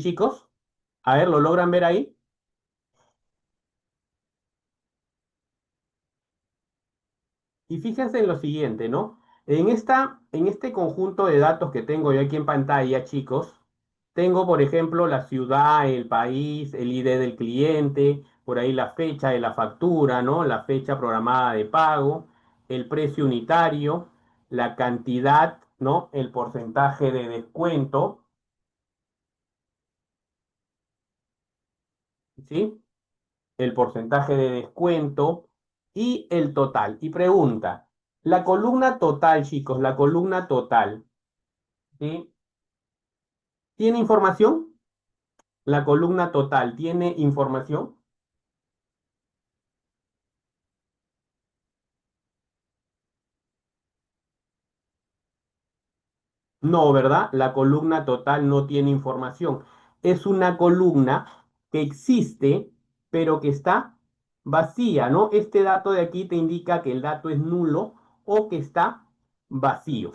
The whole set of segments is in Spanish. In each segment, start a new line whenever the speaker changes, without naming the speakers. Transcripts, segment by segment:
chicos? A ver, ¿lo logran ver ahí? Y fíjense en lo siguiente, ¿no? En este conjunto de datos que tengo yo aquí en pantalla, chicos, tengo, por ejemplo, la ciudad, el país, el ID del cliente, por ahí la fecha de la factura, ¿no? La fecha programada de pago, el precio unitario, la cantidad, ¿no? El porcentaje de descuento, ¿sí? El porcentaje de descuento y el total. Y pregunta, la columna total, chicos, la columna total, ¿sí? ¿Tiene información? La columna total, ¿tiene información? No, ¿verdad? La columna total no tiene información. Es una columna que existe, pero que está vacía, ¿no? Este dato de aquí te indica que el dato es nulo o que está vacío.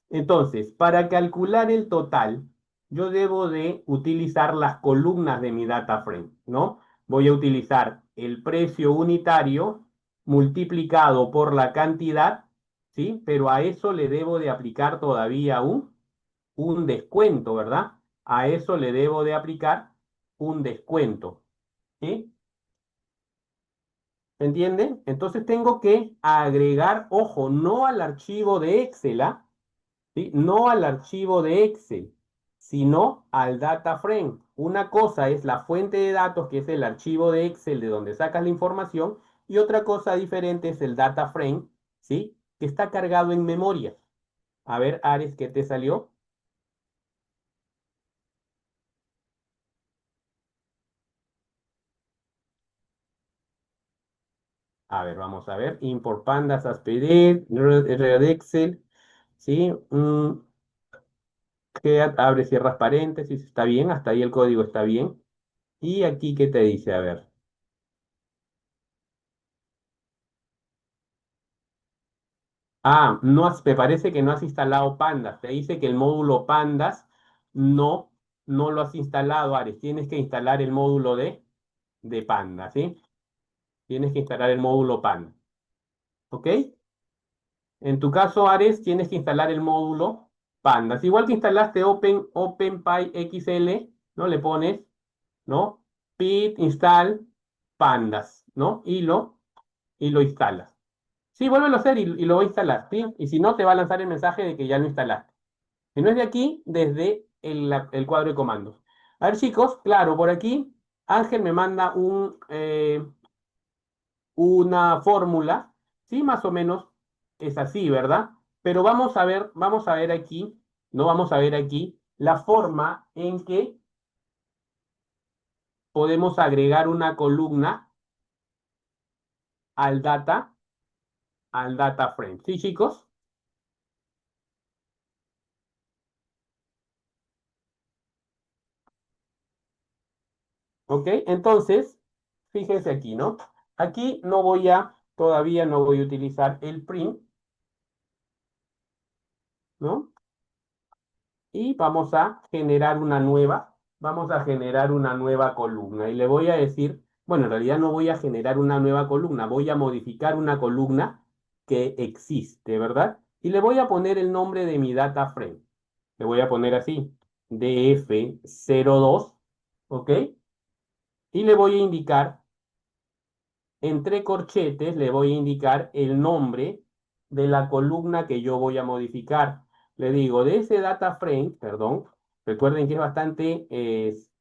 Entonces, para calcular el total, yo debo de utilizar las columnas de mi data frame, ¿no? Voy a utilizar el precio unitario multiplicado por la cantidad, ¿sí? Pero a eso le debo de aplicar todavía un descuento, ¿verdad? A eso le debo de aplicar un descuento, ¿sí? ¿Entienden? Entonces tengo que agregar, ojo, no al archivo de Excel, ¿ah? ¿Sí? No al archivo de Excel, sino al data frame. Una cosa es la fuente de datos, que es el archivo de Excel de donde sacas la información, y otra cosa diferente es el data frame, ¿sí? Que está cargado en memoria. A ver, Ares, ¿qué te salió? A ver, vamos a ver. Import pandas as PDF, Red Excel, ¿sí? Head, abre, cierras paréntesis, está bien, hasta ahí el código está bien. Y aquí, ¿qué te dice? A ver. Ah, no has, me parece que no has instalado Pandas. Te dice que el módulo Pandas no, no lo has instalado, Ares. Tienes que instalar el módulo de Pandas, ¿sí? Tienes que instalar el módulo Pandas, ¿ok? En tu caso, Ares, tienes que instalar el módulo Pandas. Igual que instalaste OpenPy XL, ¿no? Le pones, ¿no? Pip install Pandas, ¿no? Y lo instalas. Sí, vuélvelo a hacer y lo voy a instalar, ¿sí? Y si no, te va a lanzar el mensaje de que ya lo instalaste. Si no es de aquí, desde el cuadro de comandos. A ver, chicos, claro, por aquí Ángel me manda una fórmula, sí, más o menos es así, ¿verdad? Pero vamos a ver aquí, no vamos a ver aquí la forma en que podemos agregar una columna al data, al data frame. ¿Sí, chicos? ¿Ok? Entonces, fíjense aquí, ¿no? Aquí todavía no voy a utilizar el print, ¿no? Y vamos a generar una nueva columna. Y le voy a decir, bueno, en realidad no voy a generar una nueva columna, voy a modificar una columna que existe, ¿verdad? Y le voy a poner el nombre de mi data frame. Le voy a poner así, DF02, ¿ok? Y le voy a indicar, entre corchetes, le voy a indicar el nombre de la columna que yo voy a modificar. Le digo, de ese data frame, perdón, recuerden que es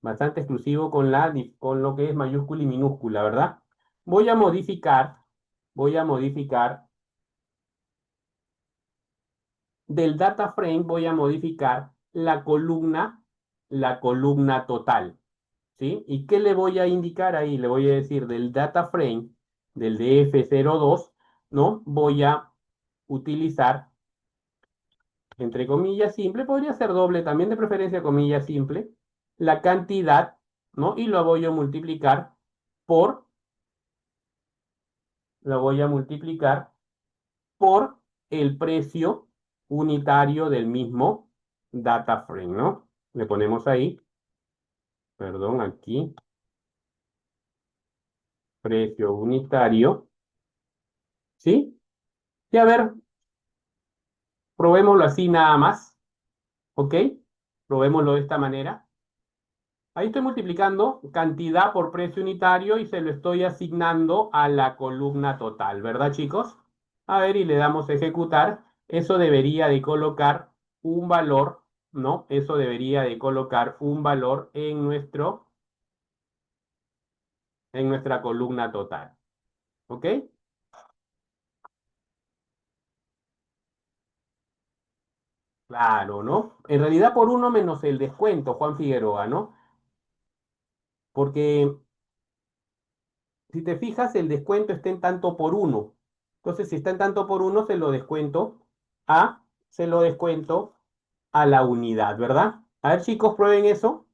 bastante exclusivo con lo que es mayúscula y minúscula, ¿verdad? Voy a modificar, voy a modificar del data frame, voy a modificar la columna total, ¿sí? ¿Y qué le voy a indicar ahí? Le voy a decir del data frame, del DF02, ¿no? Voy a utilizar, entre comillas simple, podría ser doble también, de preferencia comillas simple, la cantidad, ¿no? Y por, lo voy a multiplicar por el precio unitario del mismo data frame, ¿no? Le ponemos ahí. Perdón, aquí, precio unitario, ¿sí? Y a ver, probémoslo así nada más, ¿ok? Probémoslo de esta manera. Ahí estoy multiplicando cantidad por precio unitario y se lo estoy asignando a la columna total, ¿verdad, chicos? A ver, y le damos a ejecutar. Eso debería de colocar un valor, ¿no? Eso debería de colocar un valor en nuestra columna total, ¿ok? Claro, ¿no? En realidad por uno menos el descuento, Juan Figueroa, ¿no? Porque si te fijas, el descuento está en tanto por uno. Entonces, si está en tanto por uno, se lo descuento a la unidad, ¿verdad? A ver, chicos, prueben eso.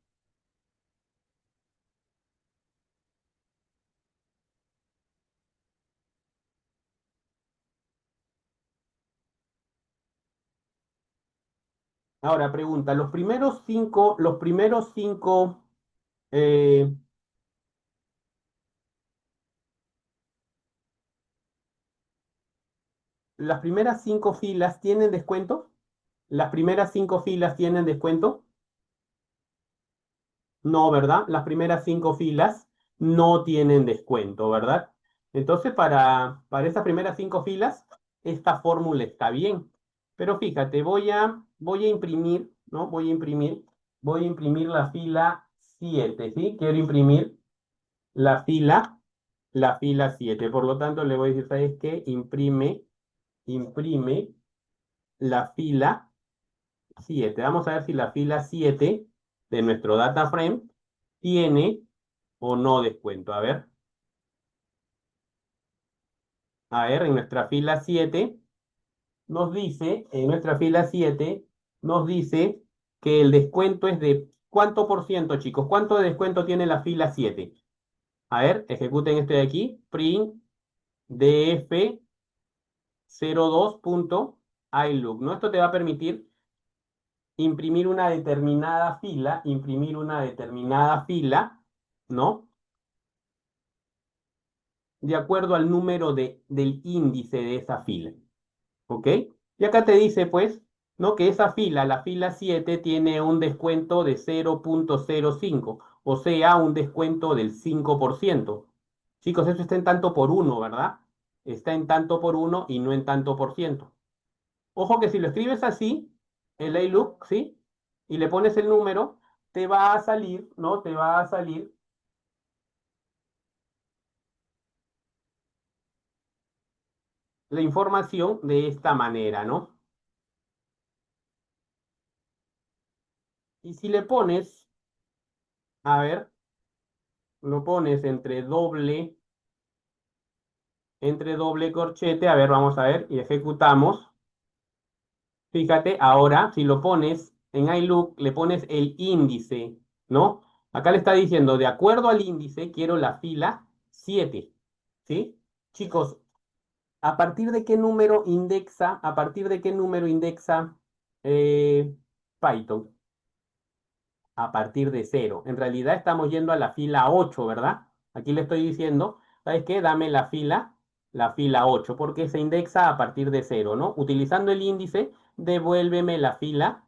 Ahora, pregunta, eh, las primeras cinco filas tienen descuento. ¿Las primeras cinco filas tienen descuento? No, ¿verdad? Las primeras cinco filas no tienen descuento, ¿verdad? Entonces, para esas primeras cinco filas, esta fórmula está bien. Pero fíjate, voy a imprimir, ¿no? Voy a imprimir la fila 7, ¿sí? Quiero imprimir la fila, la fila 7. Por lo tanto, le voy a decir, ¿sabes qué? Imprime la fila 7. Vamos a ver si la fila 7 de nuestro data frame tiene o no descuento. A ver, en nuestra fila 7 nos dice que el descuento es de ¿cuánto por ciento, chicos? ¿Cuánto de descuento tiene la fila 7? A ver, ejecuten esto de aquí, print df02.ilook, ¿no? Esto te va a permitir imprimir una determinada fila, ¿no? De acuerdo al número del índice de esa fila. ¿Ok? Y acá te dice, pues, ¿no? Que esa fila, la fila 7 tiene un descuento de 0,05, o sea, un descuento del 5%. Chicos, eso está en tanto por uno, ¿verdad? Está en tanto por uno y no en tanto por ciento. Ojo que si lo escribes así, el iLook, ¿sí? Y le pones el número, te va a salir, ¿no? Te va a salir la información de esta manera, ¿no? Y si le pones, a ver, lo pones entre doble corchete, a ver, vamos a ver, y ejecutamos. Fíjate, ahora, si lo pones en iLook, le pones el índice, ¿no? Acá le está diciendo, de acuerdo al índice, quiero la fila 7, ¿sí? Chicos, ¿a partir de qué número indexa eh, Python? A partir de cero. En realidad estamos yendo a la fila 8, ¿verdad? Aquí le estoy diciendo, ¿sabes qué? Dame la fila 8, porque se indexa a partir de cero, ¿no? Utilizando el índice, devuélveme la fila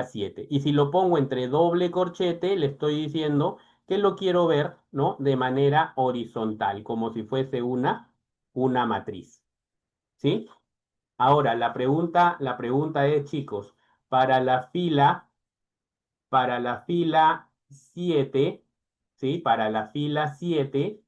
7. Y si lo pongo entre doble corchete, le estoy diciendo que lo quiero ver, ¿no? De manera horizontal, como si fuese una matriz, ¿sí? Ahora, la pregunta es, chicos, para la fila para la fila 7, ¿sí? Para la fila 7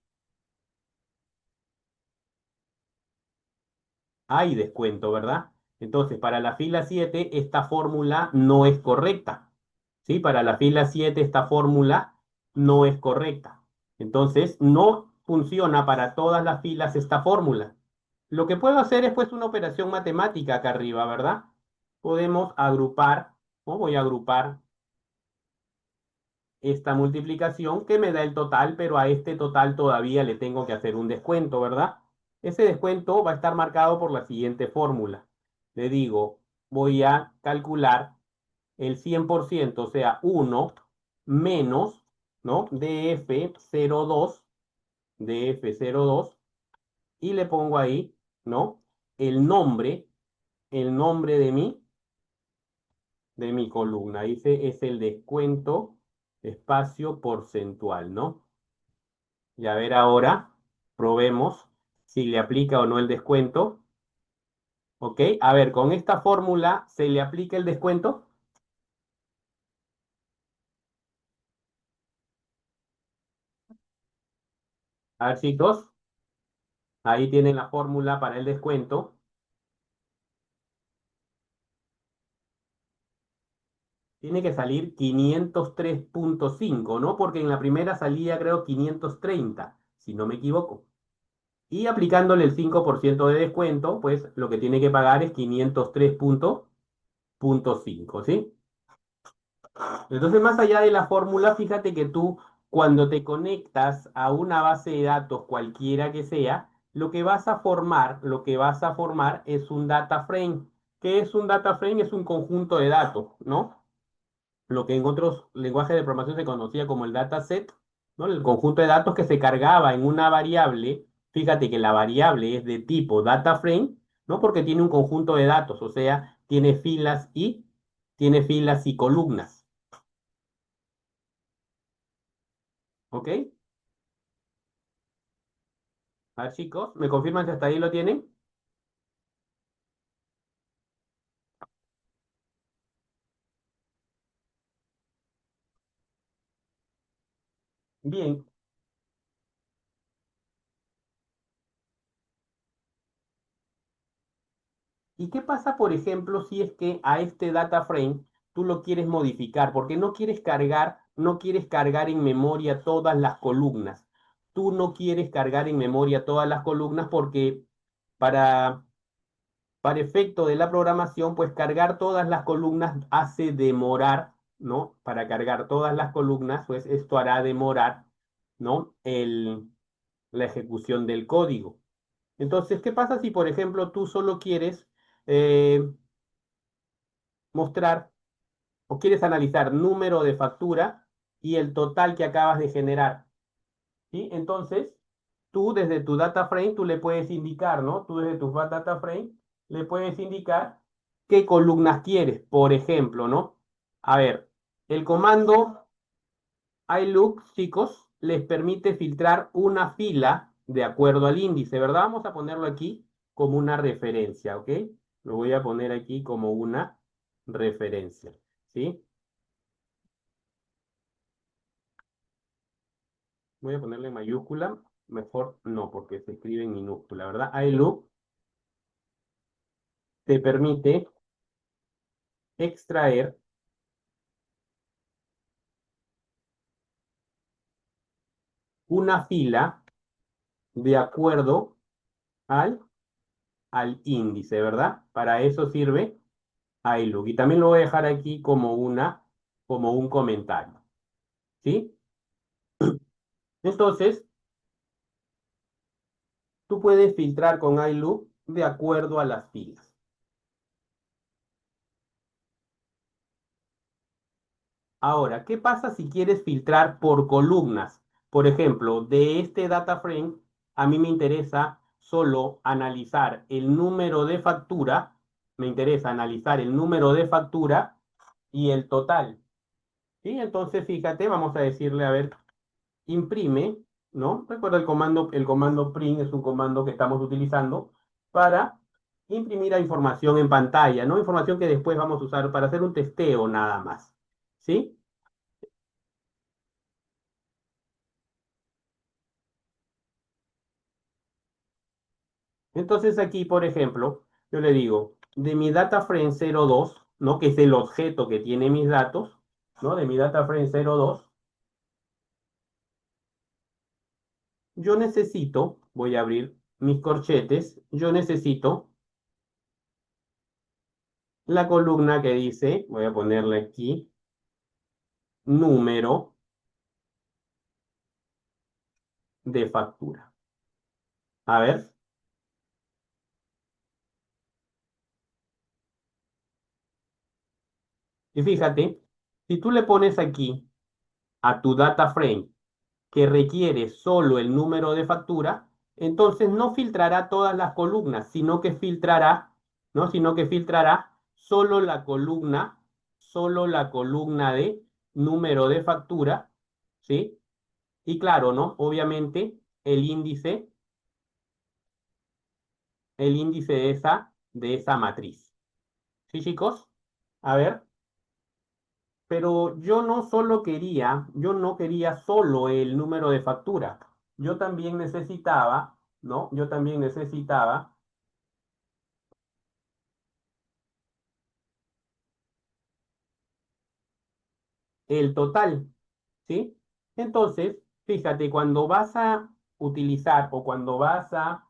hay descuento, ¿verdad? Entonces, para la fila 7 esta fórmula no es correcta, ¿sí? Para la fila 7 esta fórmula no es correcta. Entonces, no funciona para todas las filas esta fórmula. Lo que puedo hacer es pues una operación matemática acá arriba, ¿verdad? Podemos agrupar, o voy a agrupar esta multiplicación que me da el total, pero a este total todavía le tengo que hacer un descuento, ¿verdad? Ese descuento va a estar marcado por la siguiente fórmula. Le digo, voy a calcular el 100%, o sea, 1 menos, ¿no? DF02, y le pongo ahí, ¿no? El nombre, el nombre de mi columna. Dice, es el descuento espacio porcentual, ¿no? Y a ver ahora, probemos si le aplica o no el descuento. ¿Ok? A ver, con esta fórmula, ¿se le aplica el descuento? A ver, chicos, ahí tienen la fórmula para el descuento. Tiene que salir 503,5, ¿no? Porque en la primera salía, creo, 530, si no me equivoco. Y aplicándole el 5% de descuento, pues lo que tiene que pagar es 503,5, ¿sí? Entonces, más allá de la fórmula, fíjate que tú, cuando te conectas a una base de datos cualquiera que sea, lo que vas a formar es un data frame. ¿Qué es un data frame? Es un conjunto de datos, ¿no? Lo que en otros lenguajes de programación se conocía como el dataset, ¿no? El conjunto de datos que se cargaba en una variable. Fíjate que la variable es de tipo data frame, ¿no? Porque tiene un conjunto de datos, o sea, tiene filas y columnas, ¿ok? A ver, chicos, ¿me confirman si hasta ahí lo tienen? Bien. ¿Y qué pasa, por ejemplo, si es que a este data frame tú lo quieres modificar? Porque no quieres cargar en memoria todas las columnas. Tú no quieres cargar en memoria todas las columnas porque para, para efecto de la programación, pues cargar todas las columnas hace demorar, ¿no? Para cargar todas las columnas, pues esto hará demorar, ¿no? La ejecución del código. Entonces, ¿qué pasa si, por ejemplo, tú solo quieres eh, mostrar o quieres analizar número de factura y el total que acabas de generar? ¿Sí? Entonces, tú desde tu data frame, tú le puedes indicar, ¿no? Tú desde tu data frame le puedes indicar qué columnas quieres, por ejemplo, ¿no? A ver, el comando iLook, chicos, les permite filtrar una fila de acuerdo al índice, ¿verdad? Vamos a ponerlo aquí como una referencia, ¿ok? Lo voy a poner aquí como una referencia, ¿sí? Voy a ponerle en mayúscula, mejor no, porque se escribe en minúscula, ¿verdad? iLook te permite extraer una fila de acuerdo al, al índice, ¿verdad? Para eso sirve iLook. Y también lo voy a dejar aquí como un comentario, ¿sí? Entonces, tú puedes filtrar con iLook de acuerdo a las filas. Ahora, ¿qué pasa si quieres filtrar por columnas? Por ejemplo, de este data frame, a mí me interesa solo analizar el número de factura, me interesa analizar el número de factura y el total. ¿Sí? Entonces, fíjate, vamos a decirle, a ver, imprime, ¿no? Recuerda el comando print es un comando que estamos utilizando para imprimir la información en pantalla, ¿no? Información que después vamos a usar para hacer un testeo nada más, ¿sí? Entonces aquí, por ejemplo, yo le digo, de mi data frame 02, ¿no? Que es el objeto que tiene mis datos, ¿no? De mi data frame 02, yo necesito, voy a abrir mis corchetes, yo necesito la columna que dice, voy a ponerle aquí, número de factura. A ver, y fíjate, si tú le pones aquí a tu data frame que requiere solo el número de factura, entonces no filtrará todas las columnas, sino que filtrará, ¿no? Sino que filtrará solo la columna de número de factura, ¿sí? Y claro, ¿no? Obviamente el índice de esa matriz. ¿Sí, chicos? A ver. Pero yo no quería solo el número de factura. Yo también necesitaba, ¿no? Yo también necesitaba el total, ¿sí? Entonces, fíjate, cuando vas a utilizar o cuando vas a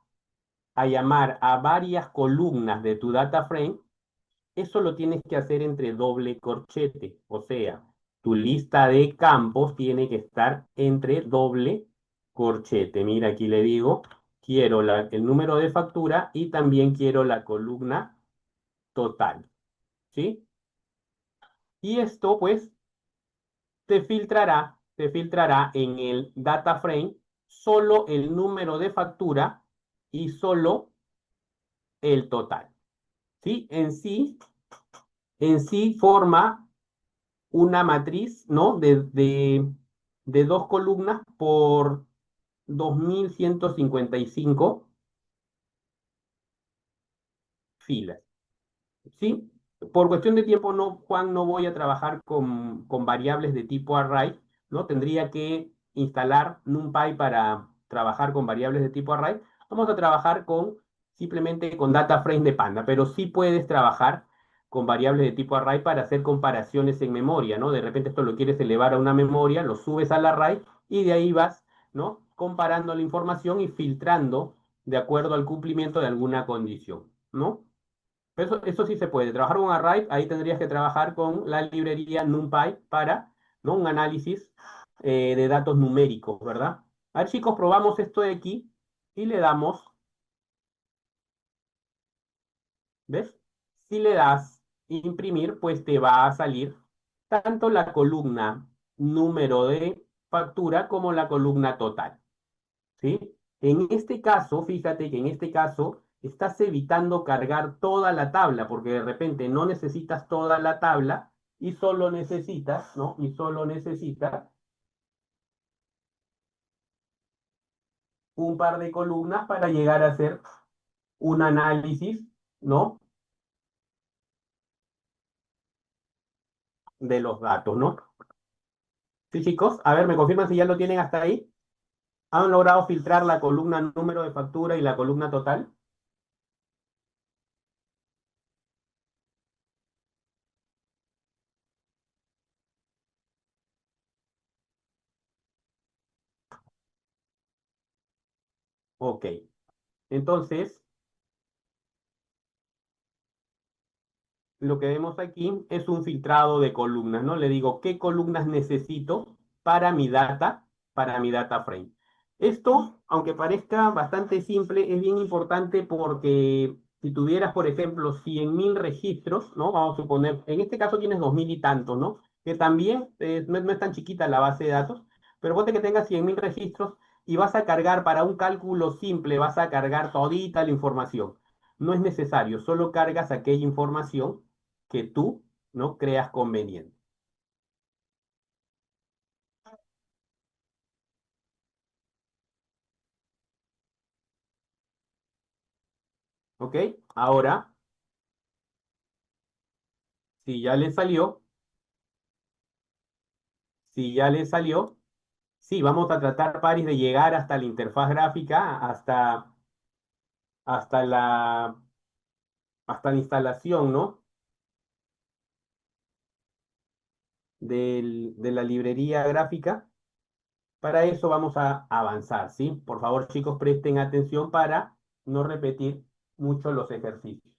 llamar a varias columnas de tu data frame, eso lo tienes que hacer entre doble corchete, o sea, tu lista de campos tiene que estar entre doble corchete. Mira, aquí le digo, quiero el número de factura y también quiero la columna total, ¿sí? Y esto, pues, te filtrará en el data frame solo el número de factura y solo el total, ¿sí? En sí forma una matriz, ¿no? De dos columnas por 2155 filas. ¿Sí? Por cuestión de tiempo, no, Juan, no voy a trabajar con variables de tipo array, ¿no? Tendría que instalar NumPy para trabajar con variables de tipo array. Vamos a trabajar simplemente con data frame de Panda, pero sí puedes trabajar con variables de tipo array para hacer comparaciones en memoria, ¿no? De repente esto lo quieres elevar a una memoria, lo subes al array y de ahí vas, ¿no? Comparando la información y filtrando de acuerdo al cumplimiento de alguna condición, ¿no? Eso sí se puede. Trabajar con array, ahí tendrías que trabajar con la librería NumPy para, ¿no? Un análisis de datos numéricos, ¿verdad? A ver, chicos, probamos esto de aquí y le damos, ¿ves? Si le das imprimir, pues te va a salir tanto la columna número de factura como la columna total. ¿Sí? En este caso, fíjate que en este caso estás evitando cargar toda la tabla, porque de repente no necesitas toda la tabla y solo necesitas, ¿no? Y solo necesitas un par de columnas para llegar a hacer un análisis, ¿no? De los datos, ¿no? Sí, chicos, a ver, me confirman si ya lo tienen hasta ahí. ¿Han logrado filtrar la columna número de factura y la columna total? Ok. Entonces, lo que vemos aquí es un filtrado de columnas, ¿no? Le digo, ¿qué columnas necesito para mi data frame? Esto, aunque parezca bastante simple, es bien importante porque si tuvieras, por ejemplo, 100.000 registros, ¿no? Vamos a suponer, en este caso tienes 2.000 y tantos, ¿no? Que también no es tan chiquita la base de datos, pero ponte que tengas 100.000 registros y vas a cargar para un cálculo simple, vas a cargar todita la información. No es necesario, solo cargas aquella información que tú no creas conveniente. ¿Ok? Ahora, si ya le salió, si ya le salió, sí, vamos a tratar, Paris, de llegar hasta la interfaz gráfica, hasta la, hasta la instalación, ¿no? De la librería gráfica. Para eso vamos a avanzar, ¿sí? Por favor, chicos, presten atención para no repetir mucho los ejercicios.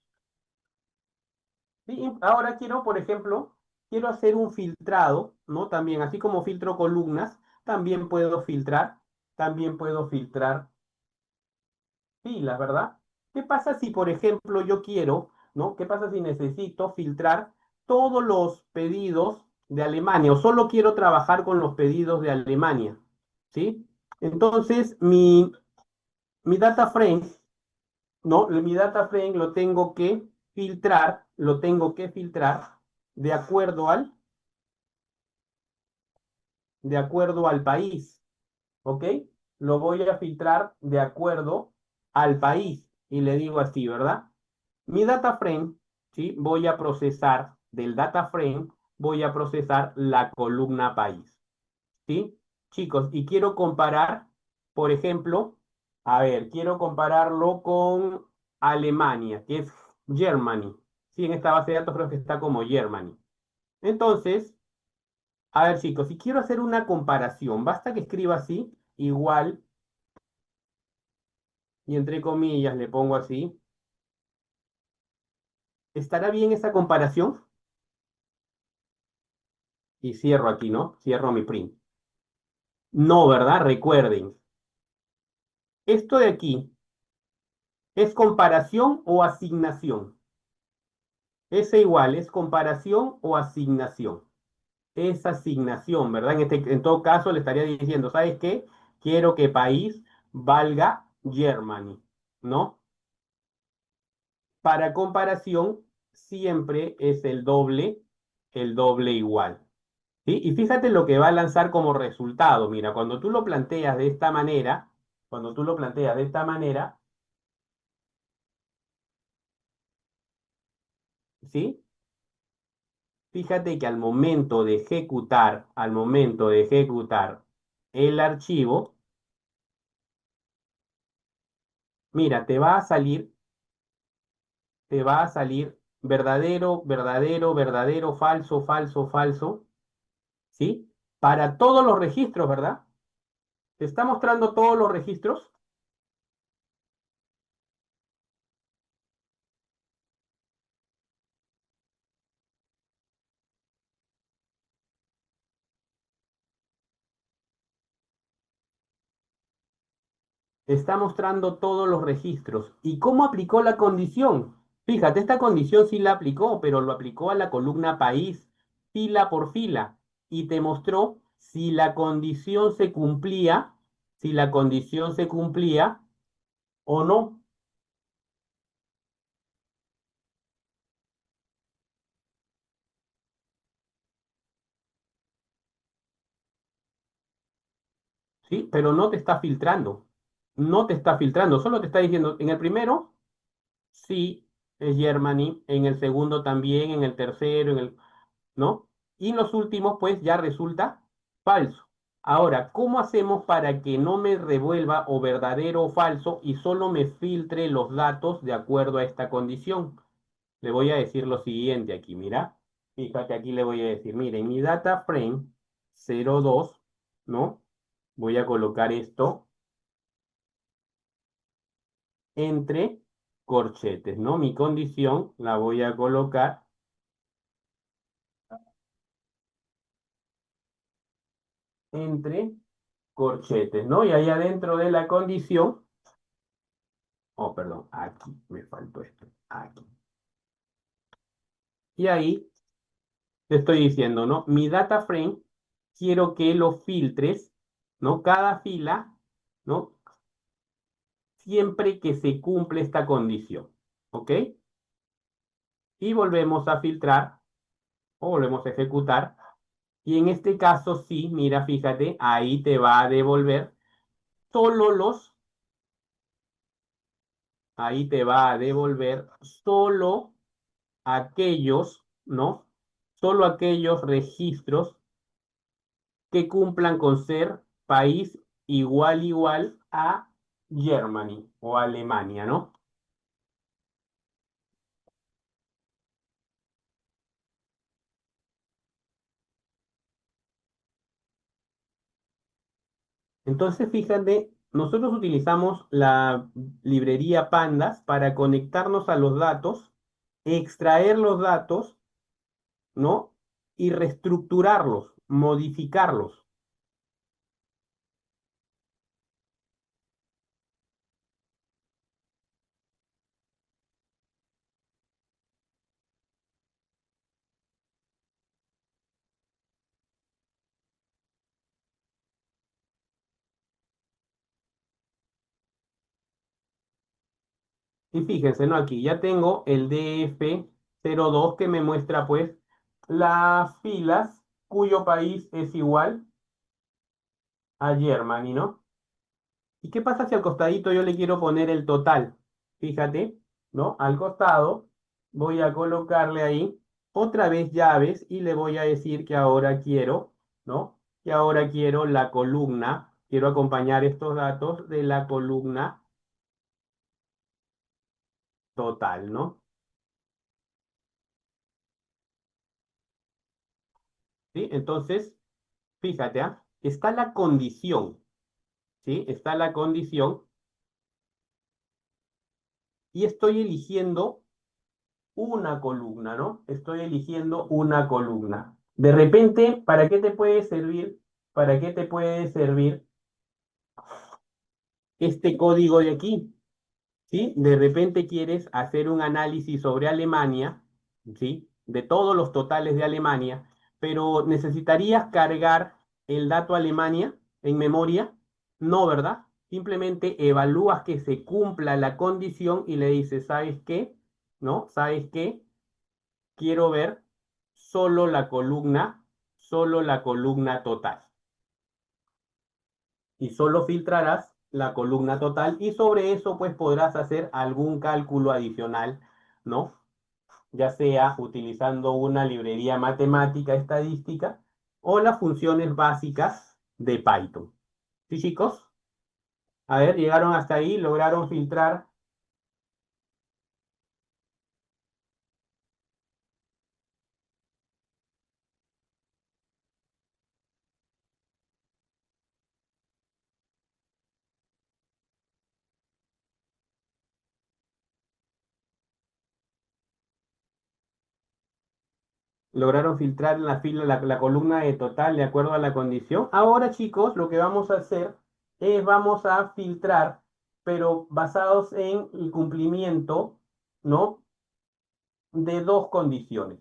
Sí, y ahora quiero, por ejemplo, quiero hacer un filtrado, ¿no? También, así como filtro columnas, también puedo filtrar filas, ¿verdad? ¿Qué pasa si, por ejemplo, yo quiero, ¿no? ¿Qué pasa si necesito filtrar todos los pedidos de Alemania o solo quiero trabajar con los pedidos de Alemania, ¿sí? Entonces, mi data frame, ¿no? Mi data frame lo tengo que filtrar de acuerdo de acuerdo al país, ¿ok? Lo voy a filtrar de acuerdo al país y le digo así, ¿verdad? Mi data frame, ¿sí? Voy a procesar del data frame, voy a procesar la columna país, ¿sí? Chicos, y quiero comparar, por ejemplo, a ver, quiero compararlo con Alemania, que es Germany. Sí, en esta base de datos creo que está como Germany. Entonces, a ver, chicos, si quiero hacer una comparación, basta que escriba así, igual, y entre comillas le pongo así. ¿Estará bien esa comparación? Y cierro aquí, ¿no? Cierro mi print. No, ¿verdad? Recuerden, esto de aquí es comparación o asignación. Es igual, es comparación o asignación. Es asignación, ¿verdad? En todo caso le estaría diciendo, ¿sabes qué? Quiero que país valga Germany, ¿no? Para comparación siempre es el doble igual. ¿Sí? Y fíjate lo que va a lanzar como resultado. Mira, cuando tú lo planteas de esta manera, cuando tú lo planteas de esta manera, ¿sí? Fíjate que al momento de ejecutar el archivo, mira, te va a salir verdadero, verdadero, verdadero, falso, falso, falso, ¿sí? Para todos los registros, ¿verdad? Te está mostrando todos los registros. Está mostrando todos los registros. ¿Y cómo aplicó la condición? Fíjate, esta condición sí la aplicó, pero lo aplicó a la columna país, fila por fila, y te mostró si la condición se cumplía, si la condición se cumplía o no, ¿sí? Pero no te está filtrando, no te está filtrando, solo te está diciendo, en el primero, sí, es Germany, en el segundo también, en el tercero, ¿no? Y en los últimos, pues ya resulta falso. Ahora, ¿cómo hacemos para que no me revuelva o verdadero o falso y solo me filtre los datos de acuerdo a esta condición? Le voy a decir lo siguiente aquí, mira. Fíjate, aquí le voy a decir, mire, en mi data frame 02, ¿no? Voy a colocar esto entre corchetes, ¿no? Mi condición la voy a colocar entre corchetes, ¿no? Y ahí adentro de la condición, oh, perdón, aquí me faltó esto, aquí. Y ahí te estoy diciendo, ¿no? Mi data frame, quiero que lo filtres, ¿no? Cada fila, ¿no? Siempre que se cumple esta condición, ¿ok? Y volvemos a filtrar o volvemos a ejecutar. Y en este caso, sí, mira, fíjate, ahí te va a devolver solo los, ahí te va a devolver solo aquellos, ¿no? Solo aquellos registros que cumplan con ser país igual a Germany o Alemania, ¿no? Entonces, fíjate, nosotros utilizamos la librería Pandas para conectarnos a los datos, extraer los datos, ¿no? Y reestructurarlos, modificarlos. Y fíjense, ¿no? Aquí ya tengo el DF02 que me muestra pues las filas cuyo país es igual a Germany, ¿no? ¿Y qué pasa si al costadito yo le quiero poner el total? Fíjate, ¿no? Al costado voy a colocarle ahí otra vez llaves y le voy a decir que ahora quiero, ¿no? Que ahora quiero la columna, quiero acompañar estos datos de la columna total, ¿no? ¿Sí? Entonces, fíjate, ¿ah? Está la condición, ¿sí? Está la condición y estoy eligiendo una columna, ¿no? Estoy eligiendo una columna. De repente, ¿para qué te puede servir? ¿Para qué te puede servir este código de aquí? ¿Sí? De repente quieres hacer un análisis sobre Alemania, ¿sí? De todos los totales de Alemania, pero necesitarías cargar el dato Alemania en memoria. No, ¿verdad? Simplemente evalúas que se cumpla la condición y le dices, ¿sabes qué? ¿No? ¿Sabes qué? Quiero ver solo la columna total. Y solo filtrarás la columna total y sobre eso pues podrás hacer algún cálculo adicional, ¿no? Ya sea utilizando una librería matemática estadística o las funciones básicas de Python. ¿Sí, chicos? A ver, llegaron hasta ahí, lograron filtrar. Lograron filtrar en la fila la columna de total de acuerdo a la condición. Ahora, chicos, lo que vamos a hacer es vamos a filtrar, pero basados en el cumplimiento, ¿no? De dos condiciones.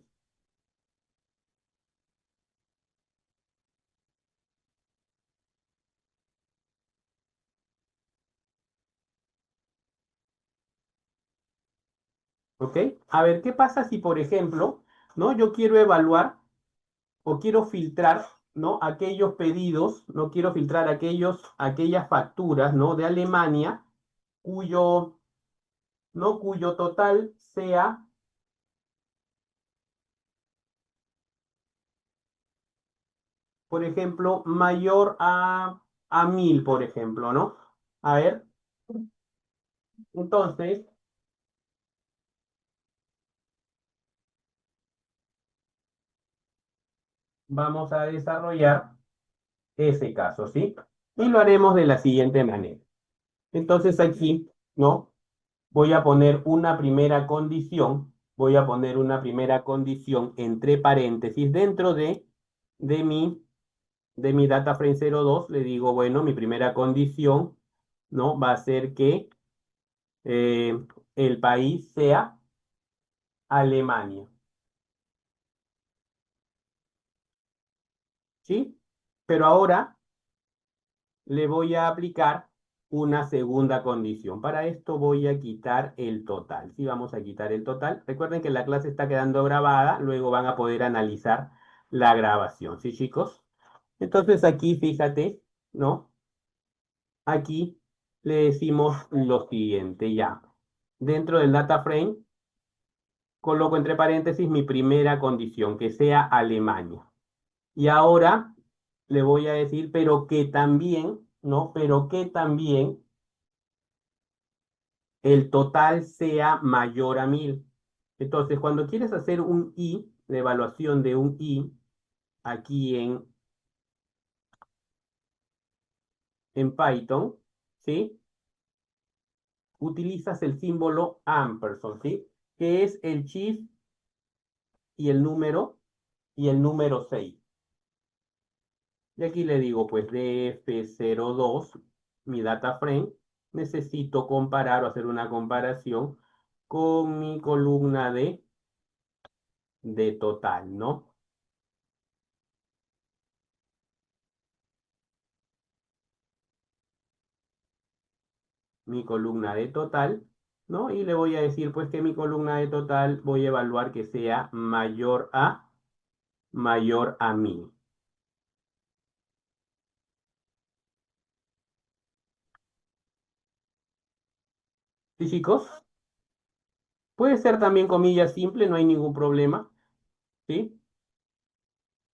¿Ok? A ver, ¿qué pasa si, por ejemplo, ¿no? Yo quiero evaluar o quiero filtrar, ¿no? Aquellos pedidos, no quiero filtrar aquellas facturas, ¿no? De Alemania cuyo, ¿no? Cuyo total sea, por ejemplo, mayor a 1000, por ejemplo, ¿no? A ver, entonces vamos a desarrollar ese caso, ¿sí? Y lo haremos de la siguiente manera. Entonces aquí, ¿no? Voy a poner una primera condición entre paréntesis dentro de mi, de mi data frame 02, le digo, bueno, mi primera condición, ¿no? Va a ser que eh, el país sea Alemania, ¿sí? Pero ahora le voy a aplicar una segunda condición. Para esto voy a quitar el total. Sí, vamos a quitar el total. Recuerden que la clase está quedando grabada, luego van a poder analizar la grabación. ¿Sí, chicos? Entonces aquí, fíjate, ¿no? Aquí le decimos lo siguiente ya. Dentro del data frame, coloco entre paréntesis mi primera condición, que sea Alemania. Y ahora le voy a decir, pero que también, ¿no? Pero que también el total sea mayor a 1000. Entonces, cuando quieres hacer un I, la evaluación de un I, aquí en Python, ¿sí? Utilizas el símbolo ampersand, ¿sí? Que es el shift y el número 6. Y aquí le digo, pues, df02, mi data frame, necesito comparar o hacer una comparación con mi columna de total, ¿no? Mi columna de total. ¿no? Y le voy a decir, pues, que mi columna de total voy a evaluar que sea mayor a 1000. ¿Sí, chicos? Puede ser también comilla simple, no hay ningún problema, ¿sí?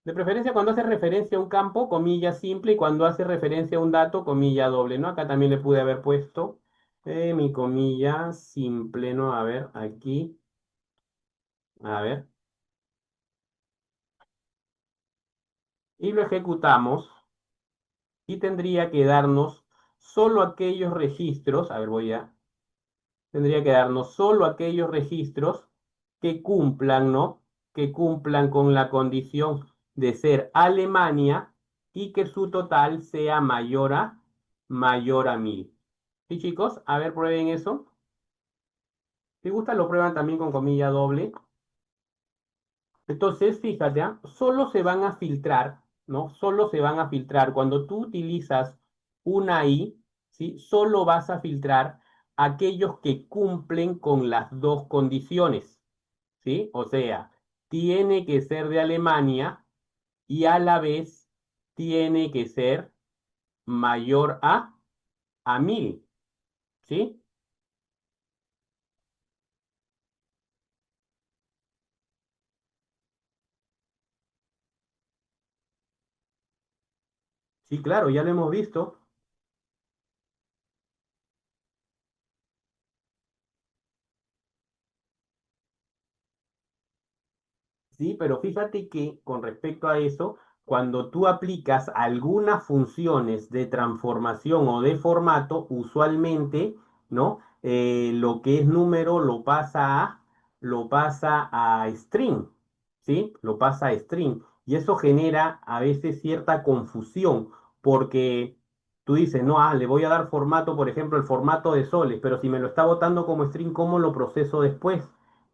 De preferencia cuando hace referencia a un campo, comilla simple, y cuando hace referencia a un dato, comilla doble, ¿no? Acá también le pude haber puesto mi comilla simple, ¿no? A ver, aquí, a ver. Y lo ejecutamos y tendría que darnos solo aquellos registros, a ver, tendría que darnos solo aquellos registros que cumplan, ¿no? Que cumplan con la condición de ser Alemania y que su total sea mayor a 1000. ¿Sí, chicos? A ver, prueben eso. Si gustan, lo prueban también con comilla doble. Entonces, fíjate, ¿ah? Solo se van a filtrar, ¿no? Solo se van a filtrar. Cuando tú utilizas una I, ¿sí? Solo vas a filtrar aquellos que cumplen con las dos condiciones, ¿sí? O sea, tiene que ser de Alemania y a la vez tiene que ser mayor a 1000, ¿sí? Sí, claro, ya lo hemos visto. Sí, pero fíjate que con respecto a eso, cuando tú aplicas algunas funciones de transformación o de formato, usualmente, ¿no? Lo que es número lo pasa a string, ¿sí? Lo pasa a string. Y eso genera a veces cierta confusión, porque tú dices, no, le voy a dar formato, por ejemplo, el formato de soles, pero si me lo está botando como string, ¿cómo lo proceso después?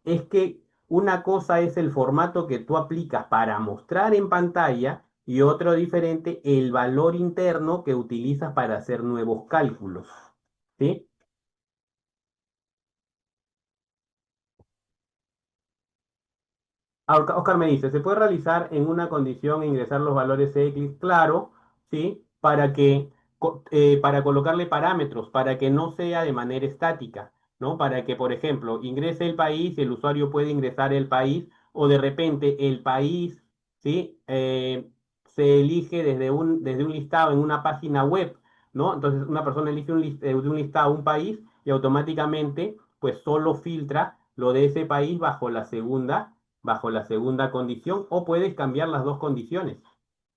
Es que una cosa es el formato que tú aplicas para mostrar en pantalla y otro diferente, el valor interno que utilizas para hacer nuevos cálculos. ¿Sí? Oscar me dice, ¿se puede realizar en una condición e ingresar los valores X? Claro, ¿sí? Para colocarle parámetros, para que no sea de manera estática, ¿no? Para que, por ejemplo, ingrese el país y el usuario puede ingresar el país o de repente el país, ¿sí? Se elige desde un listado en una página web, ¿no? Entonces una persona elige de un listado un país y automáticamente, pues solo filtra lo de ese país bajo la segunda condición o puedes cambiar las dos condiciones.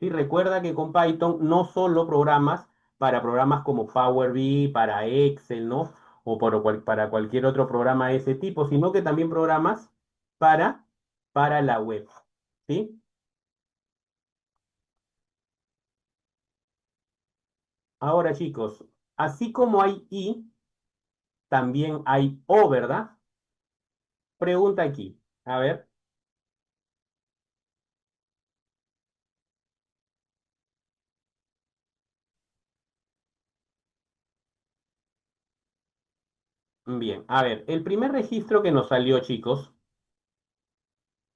Y recuerda que con Python no solo programas para programas como Power BI, para Excel, ¿no? O para cualquier otro programa de ese tipo, sino que también programas para, para la web. ¿Sí? Ahora, chicos, así como hay I, también hay O, ¿verdad? Pregunta aquí. A ver, bien. A ver, el primer registro que nos salió, chicos,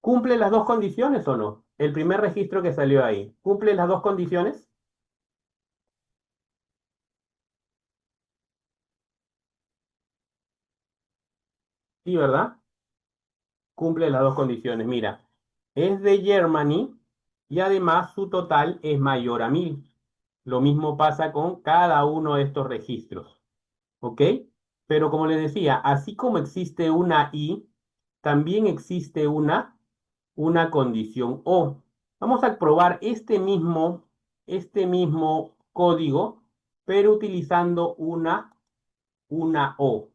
¿cumple las dos condiciones o no? El primer registro que salió ahí, ¿cumple las dos condiciones? Sí, ¿verdad? Cumple las dos condiciones. Mira, es de Germany y además su total es mayor a 1000. Lo mismo pasa con cada uno de estos registros. ¿Ok? Pero como les decía, así como existe una I, también existe una condición O. Vamos a probar este mismo código, pero utilizando una O,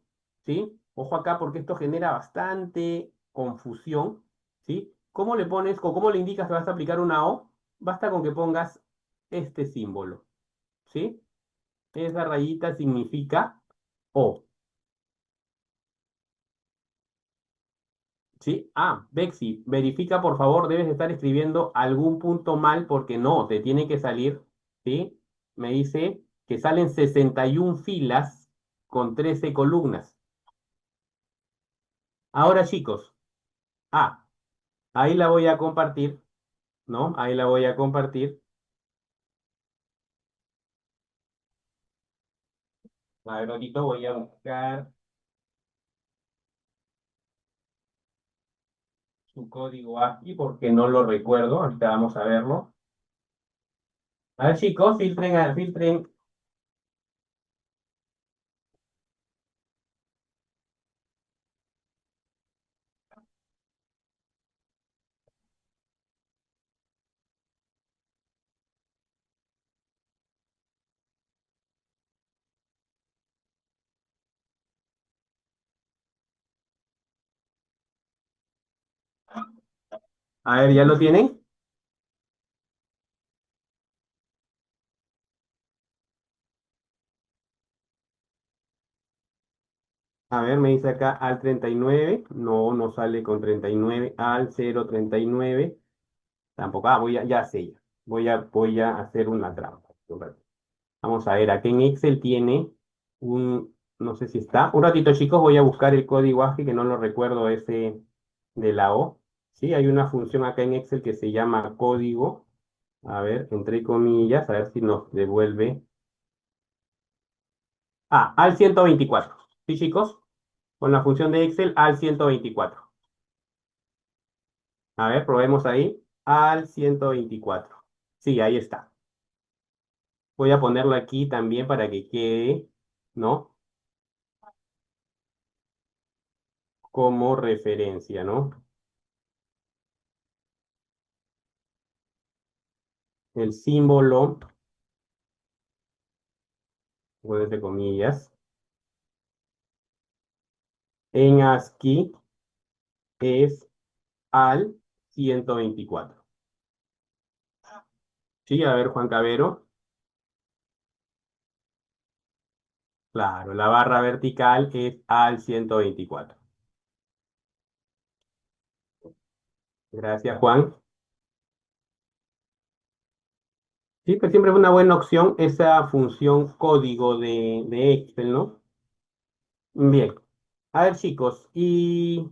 ¿sí? Ojo acá porque esto genera bastante confusión, ¿sí? ¿Cómo le pones o cómo le indicas que vas a aplicar una O? Basta con que pongas este símbolo, ¿sí? Esa rayita significa O, ¿sí? Bexi, verifica por favor, debes estar escribiendo algún punto mal porque no, te tiene que salir, ¿sí? Me dice que salen 61 filas con 13 columnas. Ahora, chicos, ah, ahí la voy a compartir, ¿no? Ahí la voy a compartir. A ver, ahorita voy a buscar su código aquí porque no lo recuerdo. Ahorita vamos a verlo. A ver, chicos, filtren, filtren. A ver, ¿ya lo tienen? A ver, me dice acá al 39. No, no sale con 39. Al 039. Tampoco. Ah, ya sé ya. Voy a hacer una trampa. Vamos a ver, aquí en Excel tiene no sé si está. Un ratito, chicos, voy a buscar el código ASCII que no lo recuerdo ese de la O. Sí, hay una función acá en Excel que se llama código. A ver, entre comillas, a ver si nos devuelve. Ah, al 124. ¿Sí, chicos? Con la función de Excel al 124. A ver, probemos ahí. Al 124. Sí, ahí está. Voy a ponerlo aquí también para que quede, ¿no? Como referencia, ¿no? El símbolo, o entre comillas, en ASCII es al 124. Sí, a ver, Juan Cabero. Claro, la barra vertical es al 124. Gracias, Juan. Sí, pues siempre es una buena opción esa función código de Excel, ¿no? Bien. A ver, chicos, y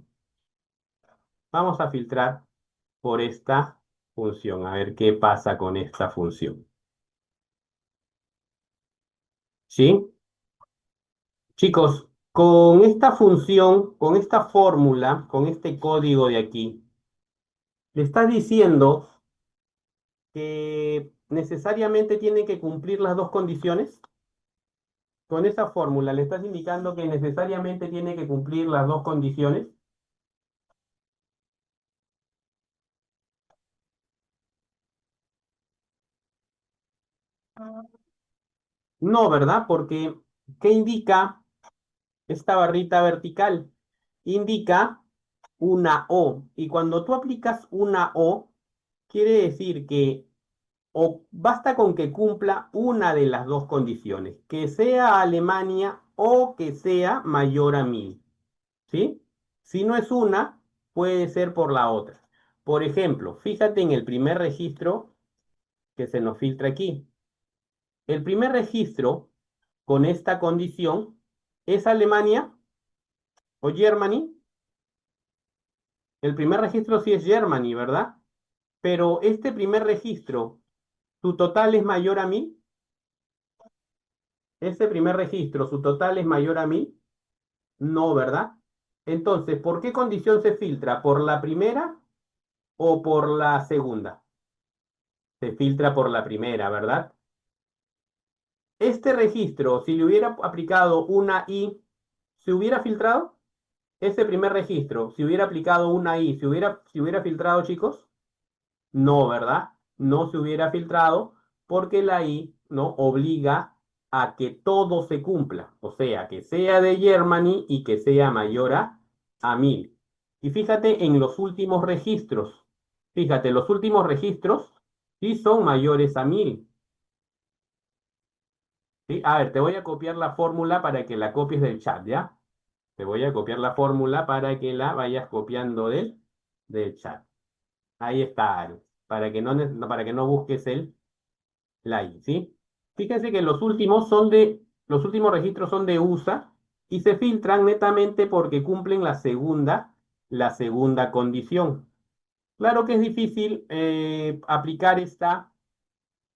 vamos a filtrar por esta función, a ver qué pasa con esta función. ¿Sí? Chicos, con esta función, con esta fórmula, con este código de aquí, le estás diciendo que necesariamente tiene que cumplir las dos condiciones. Con esa fórmula le estás indicando que necesariamente tiene que cumplir las dos condiciones. No, ¿verdad? Porque ¿qué indica esta barrita vertical? Indica una O. Y cuando tú aplicas una O, quiere decir que o basta con que cumpla una de las dos condiciones, que sea Alemania o que sea mayor a 1000, ¿sí? Si no es una, puede ser por la otra. Por ejemplo, fíjate en el primer registro que se nos filtra aquí. El primer registro con esta condición es Alemania o Germany. El primer registro sí es Germany, ¿verdad? Pero este primer registro, ¿su total es mayor a 1000? Ese primer registro, ¿su total es mayor a 1000? No, ¿verdad? Entonces, ¿por qué condición se filtra? ¿Por la primera o por la segunda? Se filtra por la primera, ¿verdad? Este registro, si le hubiera aplicado una I, ¿se hubiera filtrado? Ese primer registro, si hubiera aplicado una I, ¿se hubiera filtrado, chicos? No, ¿verdad? No se hubiera filtrado porque la I no obliga a que todo se cumpla, o sea, que sea de Germany y que sea mayor a 1000. Y fíjate en los últimos registros, fíjate, los últimos registros sí son mayores a 1000. ¿Sí? A ver, te voy a copiar la fórmula para que la copies del chat, ¿ya? Te voy a copiar la fórmula para que la vayas copiando del chat. Ahí está, Alex, para que no busques la I, ¿sí? Fíjense que los últimos registros son de USA y se filtran netamente porque cumplen la segunda condición. Claro que es difícil aplicar esta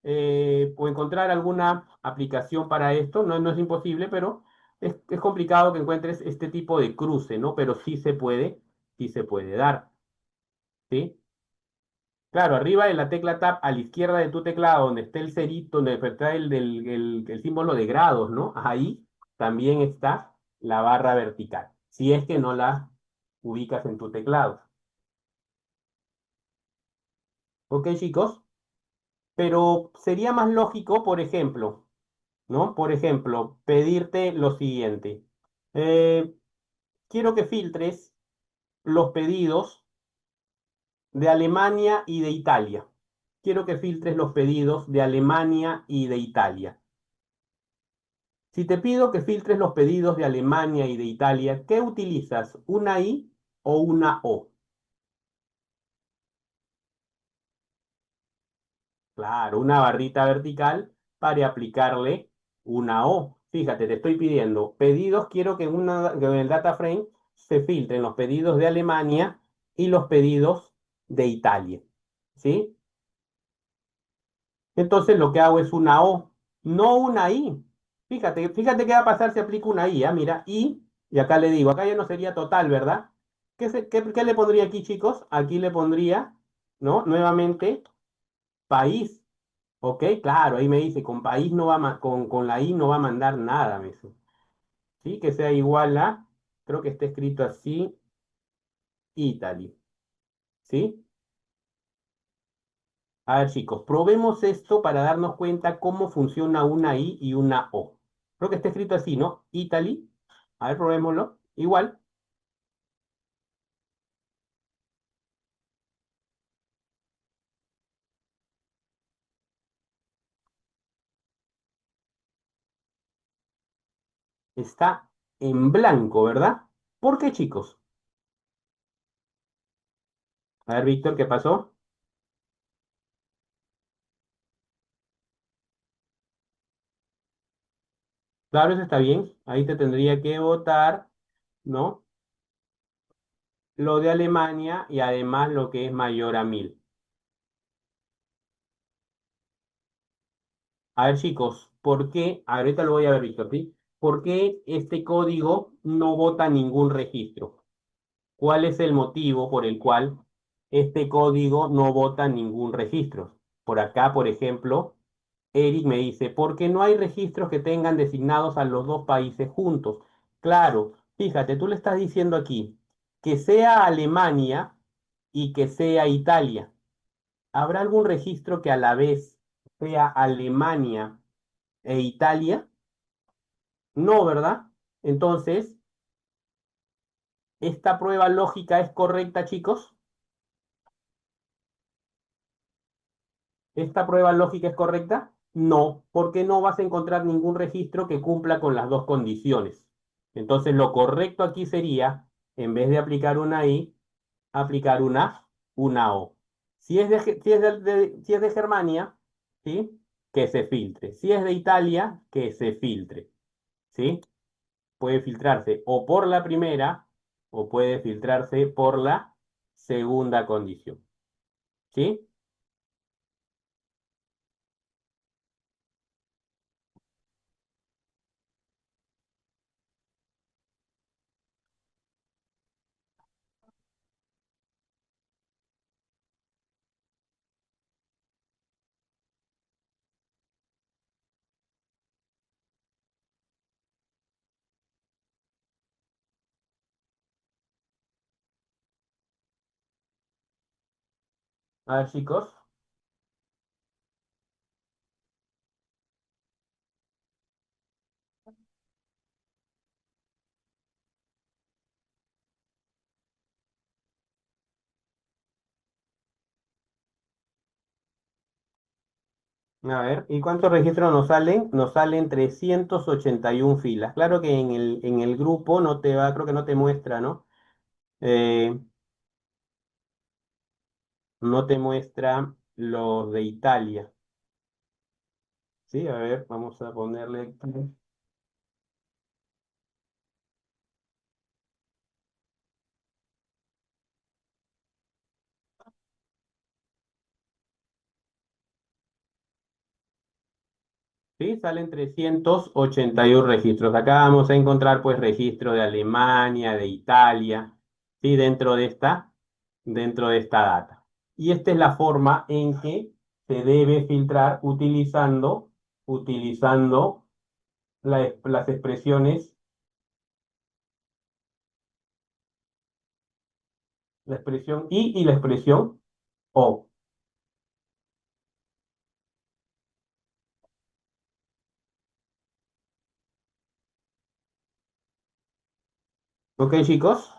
o encontrar alguna aplicación para esto, no, no es imposible, pero es complicado que encuentres este tipo de cruce, ¿no? Pero sí se puede dar, ¿sí? Claro, arriba de la tecla Tab, a la izquierda de tu teclado, donde está el cerito, donde está el símbolo de grados, ¿no? Ahí también está la barra vertical, si es que no la ubicas en tu teclado. ¿Ok, chicos? Pero sería más lógico, por ejemplo, ¿no? Por ejemplo, pedirte lo siguiente. Eh, quiero que filtres los pedidos de Alemania y de Italia. Quiero que filtres los pedidos de Alemania y de Italia. Si te pido que filtres los pedidos de Alemania y de Italia, ¿qué utilizas? ¿Una I o una O? Claro, una barrita vertical para aplicarle una O. Fíjate, te estoy pidiendo pedidos, quiero que en el data frame se filtren los pedidos de Alemania y los pedidos de Italia. ¿Sí? Entonces lo que hago es una O, no una I. Fíjate qué va a pasar si aplico una I, ¿ah? Mira, I, y acá le digo, acá ya no sería total, ¿verdad? ¿Qué le pondría aquí, chicos? Aquí le pondría, ¿no? Nuevamente, país. ¿Ok? Claro, ahí me dice, con país no va con la I no va a mandar nada, me dice. ¿Sí? Que sea igual a, creo que está escrito así, Italy. ¿Sí? A ver, chicos, probemos esto para darnos cuenta cómo funciona una I y una O. Creo que está escrito así, ¿no? Italy. A ver, probémoslo. Igual, está en blanco, ¿verdad? ¿Por qué, chicos? A ver, Víctor, ¿qué pasó? Claro, eso está bien. Ahí te tendría que votar, ¿no? Lo de Alemania y además lo que es mayor a 1000. A ver, chicos, ¿por qué? Ahorita lo voy a ver, Víctor, ¿sí? ¿Por qué este código no vota ningún registro? ¿Cuál es el motivo por el cual este código no vota ningún registro? Por acá, por ejemplo, Eric me dice, ¿por qué no hay registros que tengan designados a los dos países juntos? Claro, fíjate, tú le estás diciendo aquí que sea Alemania y que sea Italia. ¿Habrá algún registro que a la vez sea Alemania e Italia? No, ¿verdad? Entonces, ¿esta prueba lógica es correcta, chicos? ¿Esta prueba lógica es correcta? No, porque no vas a encontrar ningún registro que cumpla con las dos condiciones. Entonces, lo correcto aquí sería, en vez de aplicar una I, aplicar una O. Si es de Germania, ¿sí? Que se filtre. Si es de Italia, que se filtre, ¿sí? Puede filtrarse o por la primera o puede filtrarse por la segunda condición, ¿sí? A ver, chicos. A ver, ¿y cuántos registros nos salen? Nos salen 381 filas. Claro que en el grupo no te va, creo que no te muestra, ¿no? Eh, no te muestra los de Italia. Sí, a ver, vamos a ponerle aquí. ¿sí? Salen 381 registros. Acá vamos a encontrar pues registro de Alemania, de Italia, ¿sí? Dentro de esta data. Y esta es la forma en que se debe filtrar utilizando las expresiones, la expresión y la expresión o. ¿Ok, chicos?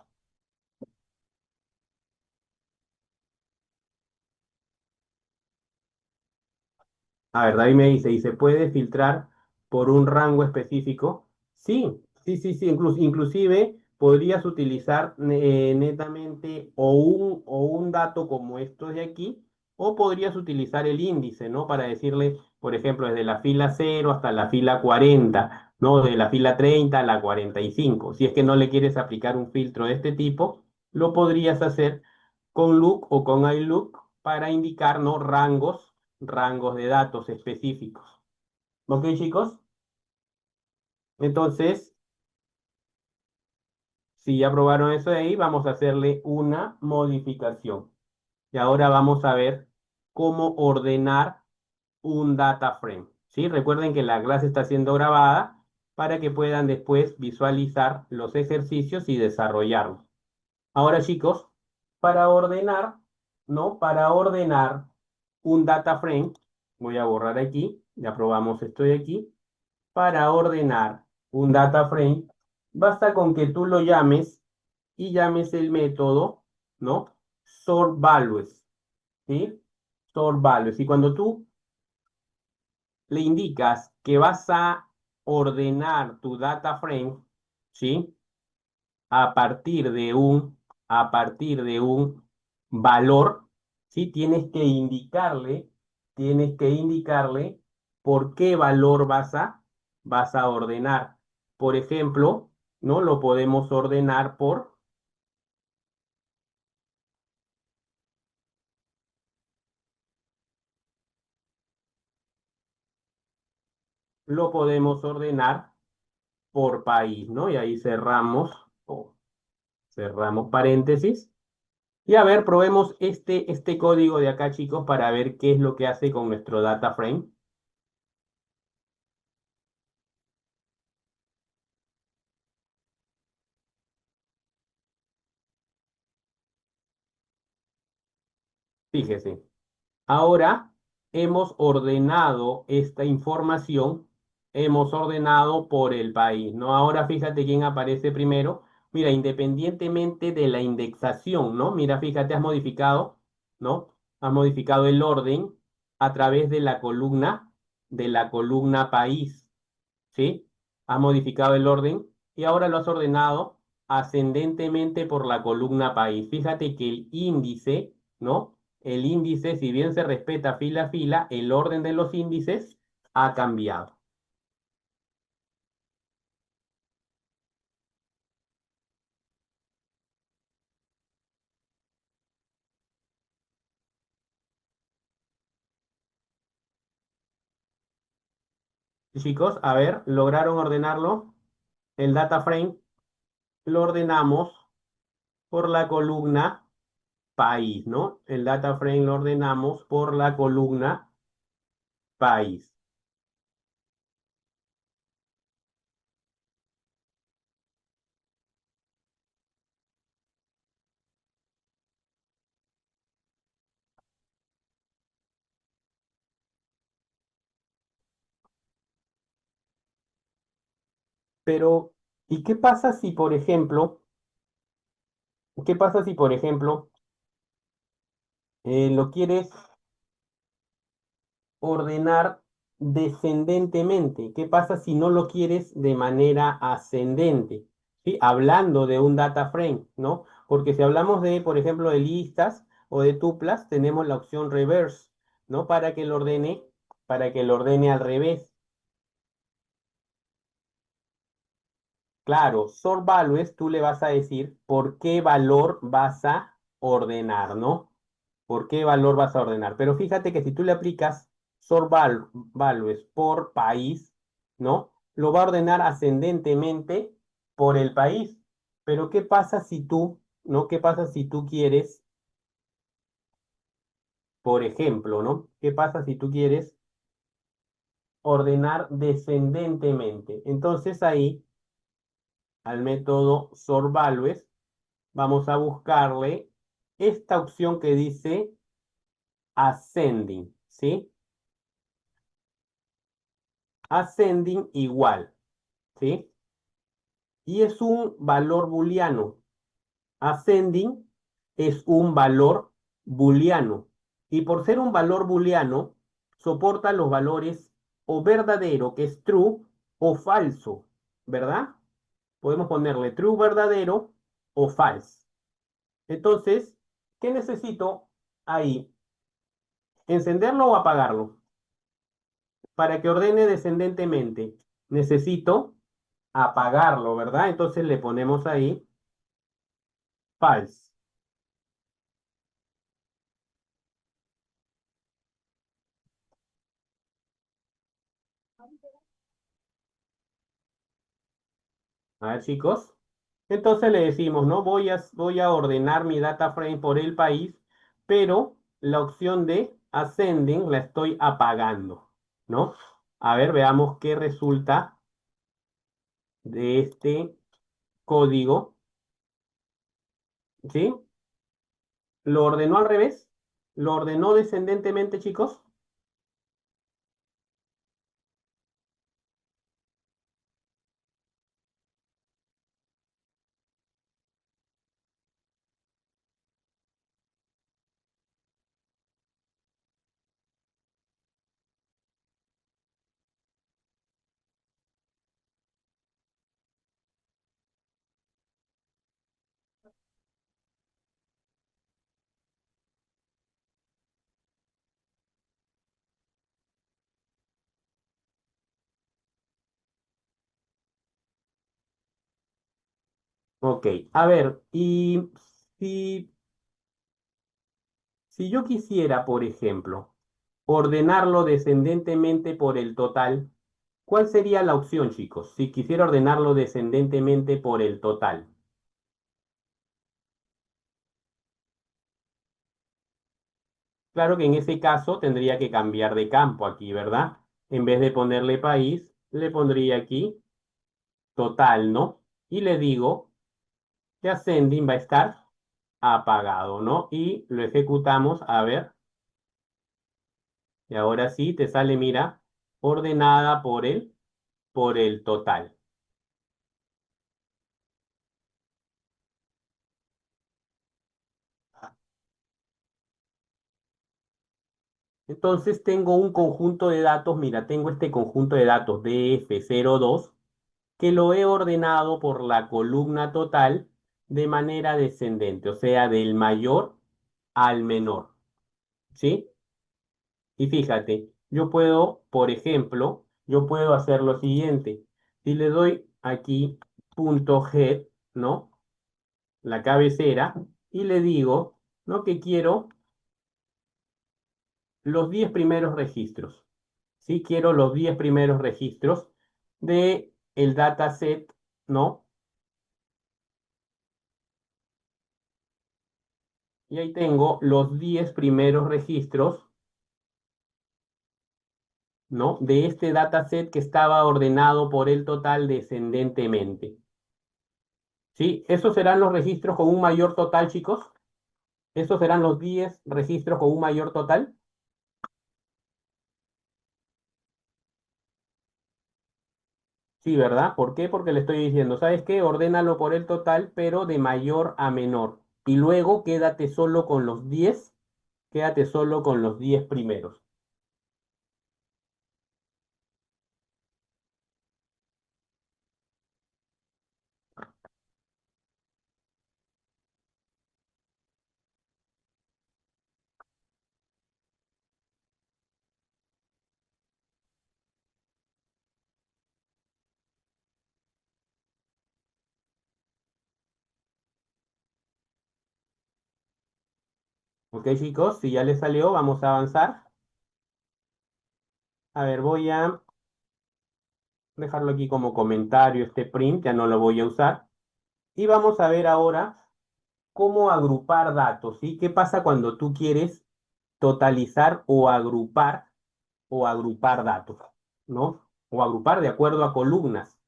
A ver, David me dice, ¿y se puede filtrar por un rango específico? Sí, sí, sí, sí. Inclusive podrías utilizar netamente o un dato como estos de aquí, o podrías utilizar el índice, ¿no? Para decirle, por ejemplo, desde la fila 0 hasta la fila 40, ¿no? De la fila 30 a la 45. Si es que no le quieres aplicar un filtro de este tipo, lo podrías hacer con look o con iLook para indicar, ¿no? Rangos de datos específicos. ¿Ok, chicos? Entonces, si ya probaron eso de ahí, vamos a hacerle una modificación. Y ahora vamos a ver cómo ordenar un data frame. ¿Sí? Recuerden que la clase está siendo grabada para que puedan después visualizar los ejercicios y desarrollarlos. Ahora, chicos, para ordenar, ¿no? Para ordenar un data frame, voy a borrar aquí, ya probamos esto de aquí. Para ordenar un data frame, basta con que tú lo llames y llames el método, ¿no? Sort values, ¿sí? Sort values. Y cuando tú le indicas que vas a ordenar tu data frame, ¿sí? A partir de a partir de un valor, ¿sí? Tienes que indicarle por qué valor vas a ordenar. Por ejemplo, ¿no? Lo podemos ordenar lo podemos ordenar por país, ¿no? Y ahí cerramos paréntesis. Y a ver, probemos este código de acá, chicos, para ver qué es lo que hace con nuestro data frame. Fíjese. Ahora hemos ordenado esta información, hemos ordenado por el país, ¿no? Ahora fíjate quién aparece primero. Mira, independientemente de la indexación, ¿no? Mira, fíjate, has modificado, ¿no? Has modificado el orden a través de la columna país. ¿Sí? Has modificado el orden y ahora lo has ordenado ascendentemente por la columna país. Fíjate que el índice, ¿no? El índice, si bien se respeta fila a fila, el orden de los índices ha cambiado. Chicos, a ver, ¿lograron ordenarlo? El data frame lo ordenamos por la columna país, ¿no? El data frame lo ordenamos por la columna país. Pero, ¿y qué pasa si, por ejemplo, qué pasa si, por ejemplo, lo quieres ordenar descendentemente? ¿Qué pasa si no lo quieres de manera ascendente? ¿Sí? Hablando de un data frame, ¿no? Porque si hablamos de, por ejemplo, de listas o de tuplas, tenemos la opción reverse, ¿no? Para que lo ordene al revés. Claro, sort values, tú le vas a decir por qué valor vas a ordenar, ¿no? ¿Por qué valor vas a ordenar? Pero fíjate que si tú le aplicas values por país, ¿no? Lo va a ordenar ascendentemente por el país. Pero ¿qué pasa si tú, ¿no? ¿Qué pasa si tú quieres, por ejemplo, ¿no? ¿Qué pasa si tú quieres ordenar descendentemente? Entonces ahí, al método sorvalues, vamos a buscarle esta opción que dice ascending, ¿sí? Ascending igual, ¿sí? Y es un valor booleano. Ascending es un valor booleano. Y por ser un valor booleano, soporta los valores o verdadero, que es true, o falso, ¿verdad? Podemos ponerle true verdadero o false. Entonces, ¿qué necesito ahí? ¿Encenderlo o apagarlo? Para que ordene descendentemente, necesito apagarlo, ¿verdad? Entonces le ponemos ahí false. A ver, chicos. Entonces le decimos, ¿no? Voy a ordenar mi data frame por el país, pero la opción de ascending la estoy apagando, ¿no? A ver, veamos qué resulta de este código, ¿sí? ¿Lo ordenó al revés? ¿Lo ordenó descendentemente, chicos? Ok, a ver, y si, si yo quisiera, por ejemplo, ordenarlo descendentemente por el total, ¿cuál sería la opción, chicos? Si quisiera ordenarlo descendentemente por el total. Claro que en ese caso tendría que cambiar de campo aquí, ¿verdad? En vez de ponerle país, le pondría aquí total, ¿no? Y le digo que ascending va a estar apagado, ¿no? Y lo ejecutamos, a ver, y ahora sí te sale, mira, ordenada por el total. Entonces tengo un conjunto de datos, mira, tengo este conjunto de datos df02 que lo he ordenado por la columna total de manera descendente, o sea, del mayor al menor, ¿sí? Y fíjate, yo puedo, por ejemplo, yo puedo hacer lo siguiente. Si le doy aquí punto head, ¿no? La cabecera, y le digo, ¿no? Que quiero los 10 primeros registros. Sí, quiero los 10 primeros registros de el dataset, ¿no? Y ahí tengo los 10 primeros registros, ¿no? De este dataset que estaba ordenado por el total descendentemente. ¿Sí? ¿Esos serán los registros con un mayor total, chicos? ¿Esos serán los 10 registros con un mayor total? Sí, ¿verdad? ¿Por qué? Porque le estoy diciendo, ¿sabes qué? Ordénalo por el total, pero de mayor a menor. Y luego quédate solo con los 10, quédate solo con los 10 primeros. ¿Ok, chicos? Si ya les salió, vamos a avanzar. A ver, voy a dejarlo aquí como comentario, este print, ya no lo voy a usar. Y vamos a ver ahora cómo agrupar datos, ¿sí? ¿Qué pasa cuando tú quieres totalizar o agrupar datos, ¿no? O agrupar de acuerdo a columnas.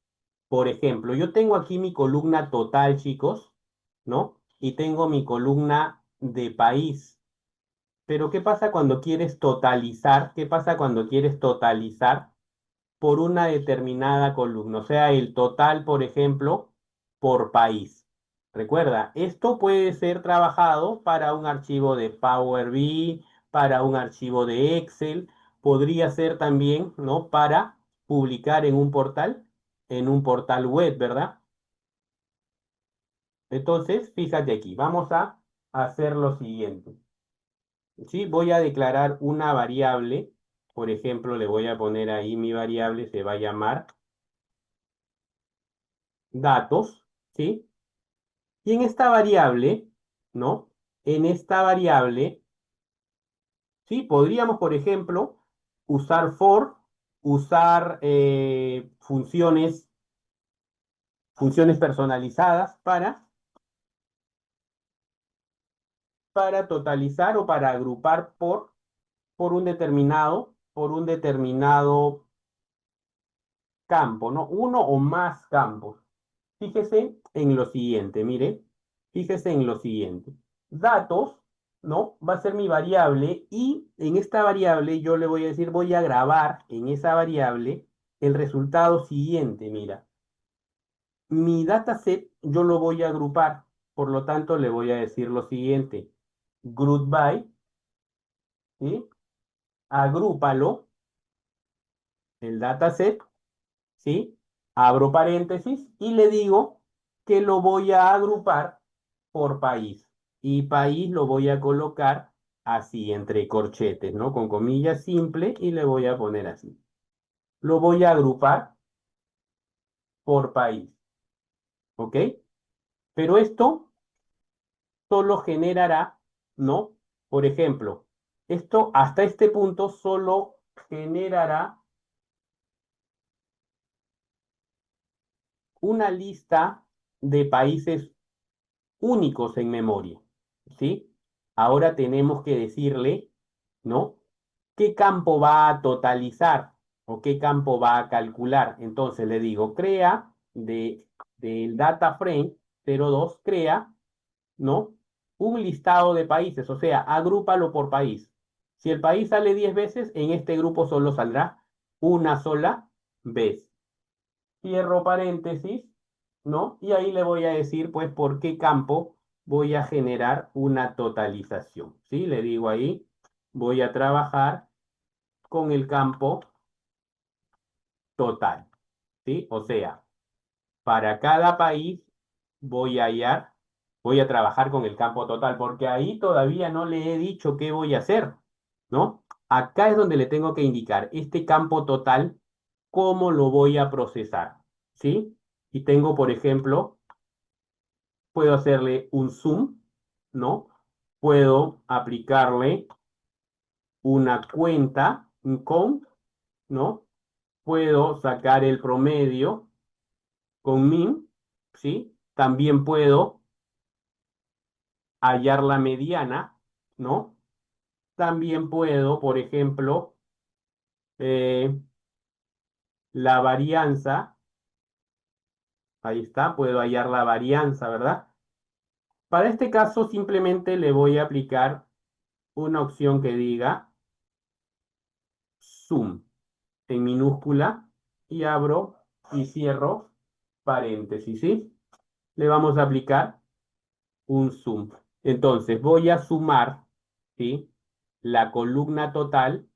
Por ejemplo, yo tengo aquí mi columna total, chicos, ¿no? Y tengo mi columna de país. Pero ¿qué pasa cuando quieres totalizar? ¿Qué pasa cuando quieres totalizar por una determinada columna? O sea, el total, por ejemplo, por país. Recuerda, esto puede ser trabajado para un archivo de Power BI, para un archivo de Excel, podría ser también, ¿no? Para publicar en un portal web, ¿verdad? Entonces, fíjate aquí, vamos a hacer lo siguiente. ¿Sí? Voy a declarar una variable, por ejemplo, le voy a poner ahí mi variable, se va a llamar datos, ¿sí? Y en esta variable, ¿no? En esta variable, ¿sí? Podríamos, por ejemplo, usar for, usar funciones personalizadas para totalizar o para agrupar por un determinado campo, ¿no? Uno o más campos. Fíjese en lo siguiente, mire, fíjese en lo siguiente. Datos, ¿no? Va a ser mi variable y en esta variable yo le voy a decir, voy a grabar en esa variable el resultado siguiente, mira. Mi dataset yo lo voy a agrupar, por lo tanto le voy a decir lo siguiente. Group by, ¿sí? Agrúpalo, el dataset, ¿sí? Abro paréntesis y le digo que lo voy a agrupar por país. Y país lo voy a colocar así, entre corchetes, ¿no? Con comillas simple y le voy a poner así. Lo voy a agrupar por país, ¿ok? Pero esto solo generará, ¿no? Por ejemplo, esto hasta este punto solo generará una lista de países únicos en memoria, ¿sí? Ahora tenemos que decirle, ¿no? ¿Qué campo va a totalizar o qué campo va a calcular? Entonces le digo, del data frame 02, crea, ¿no? Un listado de países, o sea, agrúpalo por país. Si el país sale 10 veces, en este grupo solo saldrá una sola vez. Cierro paréntesis, ¿no? Y ahí le voy a decir, pues, por qué campo voy a generar una totalización, ¿sí? Le digo ahí, voy a trabajar con el campo total, ¿sí? O sea, para cada país voy a hallar, voy a trabajar con el campo total, porque ahí todavía no le he dicho qué voy a hacer, ¿no? Acá es donde le tengo que indicar este campo total, cómo lo voy a procesar, ¿sí? Y tengo, por ejemplo, puedo hacerle un zoom, ¿no? Puedo aplicarle una cuenta, un count, ¿no? Puedo sacar el promedio con min, ¿sí? También puedo hallar la mediana, ¿no? También puedo, por ejemplo, eh, la varianza, ahí está, puedo hallar la varianza, ¿verdad? Para este caso simplemente le voy a aplicar una opción que diga zoom en minúscula y abro y cierro paréntesis, ¿sí? Le vamos a aplicar un zoom. Entonces voy a sumar, ¿sí? La columna total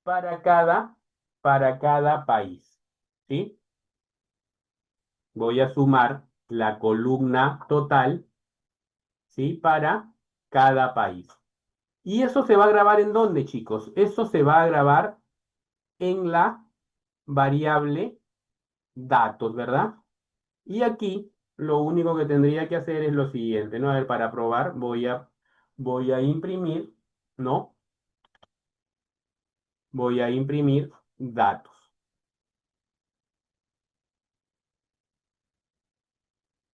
para cada, para cada país, ¿sí? Voy a sumar la columna total, ¿sí? Para cada país. ¿Y eso se va a grabar en dónde, chicos? Eso se va a grabar en la variable datos, ¿verdad? Y aquí lo único que tendría que hacer es lo siguiente, ¿no? A ver, para probar voy a imprimir ¿no? Voy a imprimir datos.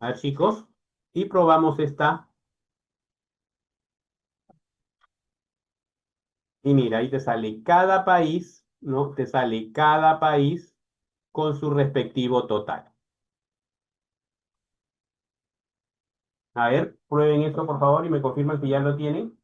A ver, chicos, y probamos esta. Y mira, ahí te sale cada país, ¿no? Te sale cada país con su respectivo total. A ver, prueben esto, por favor, y me confirman que ya lo tienen.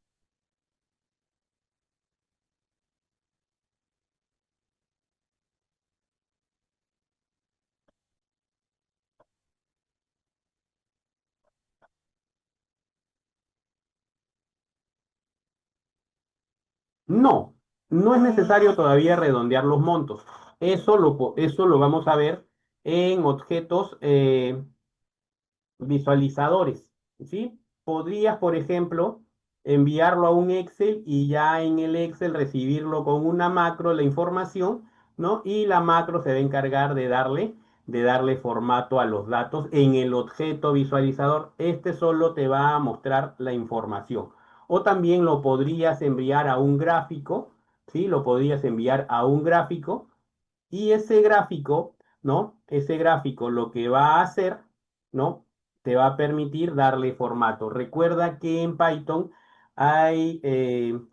No, no es necesario todavía redondear los montos. Eso lo vamos a ver en objetos visualizadores, ¿sí? Podrías, por ejemplo, enviarlo a un Excel y ya en el Excel recibirlo con una macro, la información, ¿no? Y la macro se va a encargar de darle formato a los datos en el objeto visualizador. Este solo te va a mostrar la información. O también lo podrías enviar a un gráfico, ¿sí? Lo podrías enviar a un gráfico y ese gráfico, ¿no? Ese gráfico lo que va a hacer, ¿no? Te va a permitir darle formato. Recuerda que en Python hay, en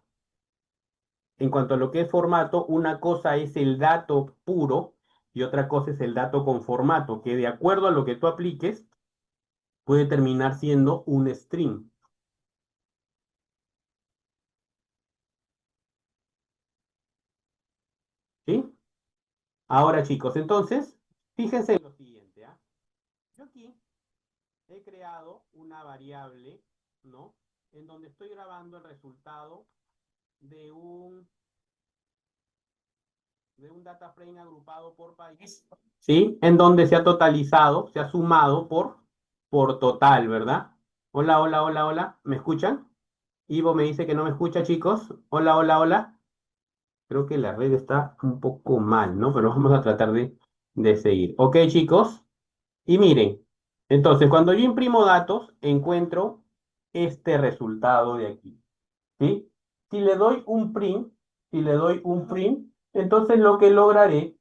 cuanto a lo que es formato, una cosa es el dato puro y otra cosa es el dato con formato, que de acuerdo a lo que tú apliques, puede terminar siendo un string, ¿sí? Ahora, chicos, entonces, fíjense en lo siguiente, ¿ah? Yo aquí he creado una variable, ¿no? En donde estoy grabando el resultado de un data frame agrupado por país, ¿sí? En donde se ha totalizado, se ha sumado por total, ¿verdad? Hola, hola, hola, hola. ¿Me escuchan? Ivo me dice que no me escucha, chicos. Hola, hola, hola. Creo que la red está un poco mal, ¿no? Pero vamos a tratar de seguir. Ok, chicos. Y miren, entonces cuando yo imprimo datos, encuentro este resultado de aquí. ¿Sí? Si le doy un print, si le doy un print, entonces lo que lograré,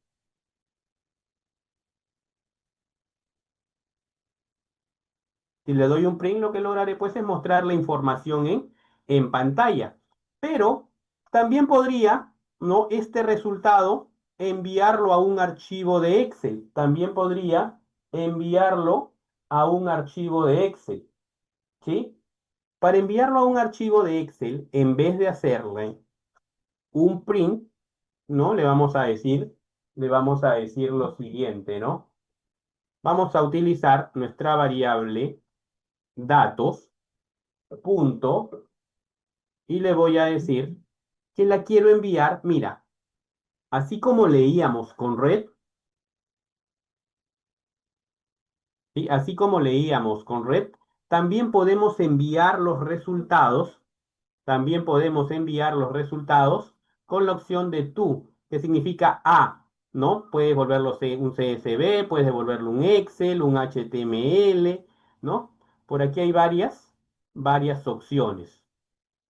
si le doy un print, lo que lograré pues es mostrar la información en pantalla. Pero también podría, ¿no? Este resultado enviarlo a un archivo de Excel. También podría enviarlo a un archivo de Excel, ¿sí? Para enviarlo a un archivo de Excel, en vez de hacerle un print, ¿no? Le vamos a decir lo siguiente, ¿no? Vamos a utilizar nuestra variable datos, punto, y le voy a decir que la quiero enviar, mira, así como leíamos con red, ¿sí? Así como leíamos con red, también podemos enviar los resultados, también podemos enviar los resultados con la opción de tú, que significa A, ¿no? Puedes volverlo un CSV, puedes devolverlo un Excel, un HTML, ¿no? Por aquí hay varias opciones,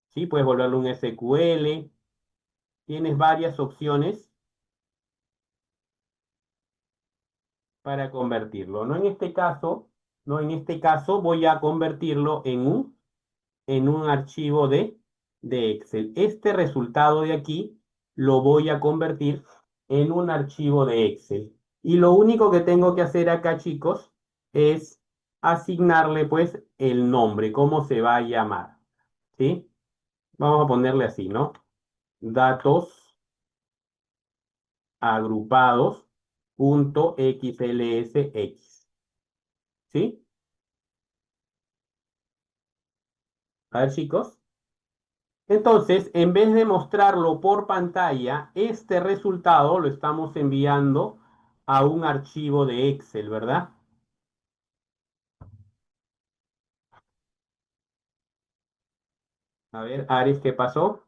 ¿sí? Puedes volverlo un SQL, tienes varias opciones para convertirlo, ¿no? En este caso, ¿no? En este caso voy a convertirlo en un archivo de Excel. Este resultado de aquí lo voy a convertir en un archivo de Excel. Y lo único que tengo que hacer acá, chicos, es asignarle pues el nombre, cómo se va a llamar, ¿sí? Vamos a ponerle así, ¿no? Datos agrupados punto xlsx, ¿sí? A ver, chicos. Entonces, en vez de mostrarlo por pantalla, este resultado lo estamos enviando a un archivo de Excel, ¿verdad? A ver, Ares, ¿qué pasó?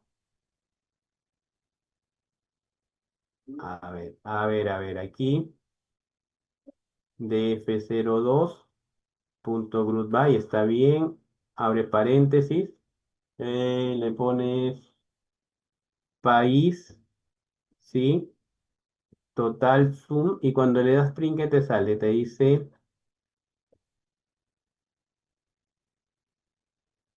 Aquí, df02.goodbye, está bien. Abre paréntesis. Le pones. país, ¿sí? Total zoom. Y cuando le das print, ¿qué te sale? Te dice,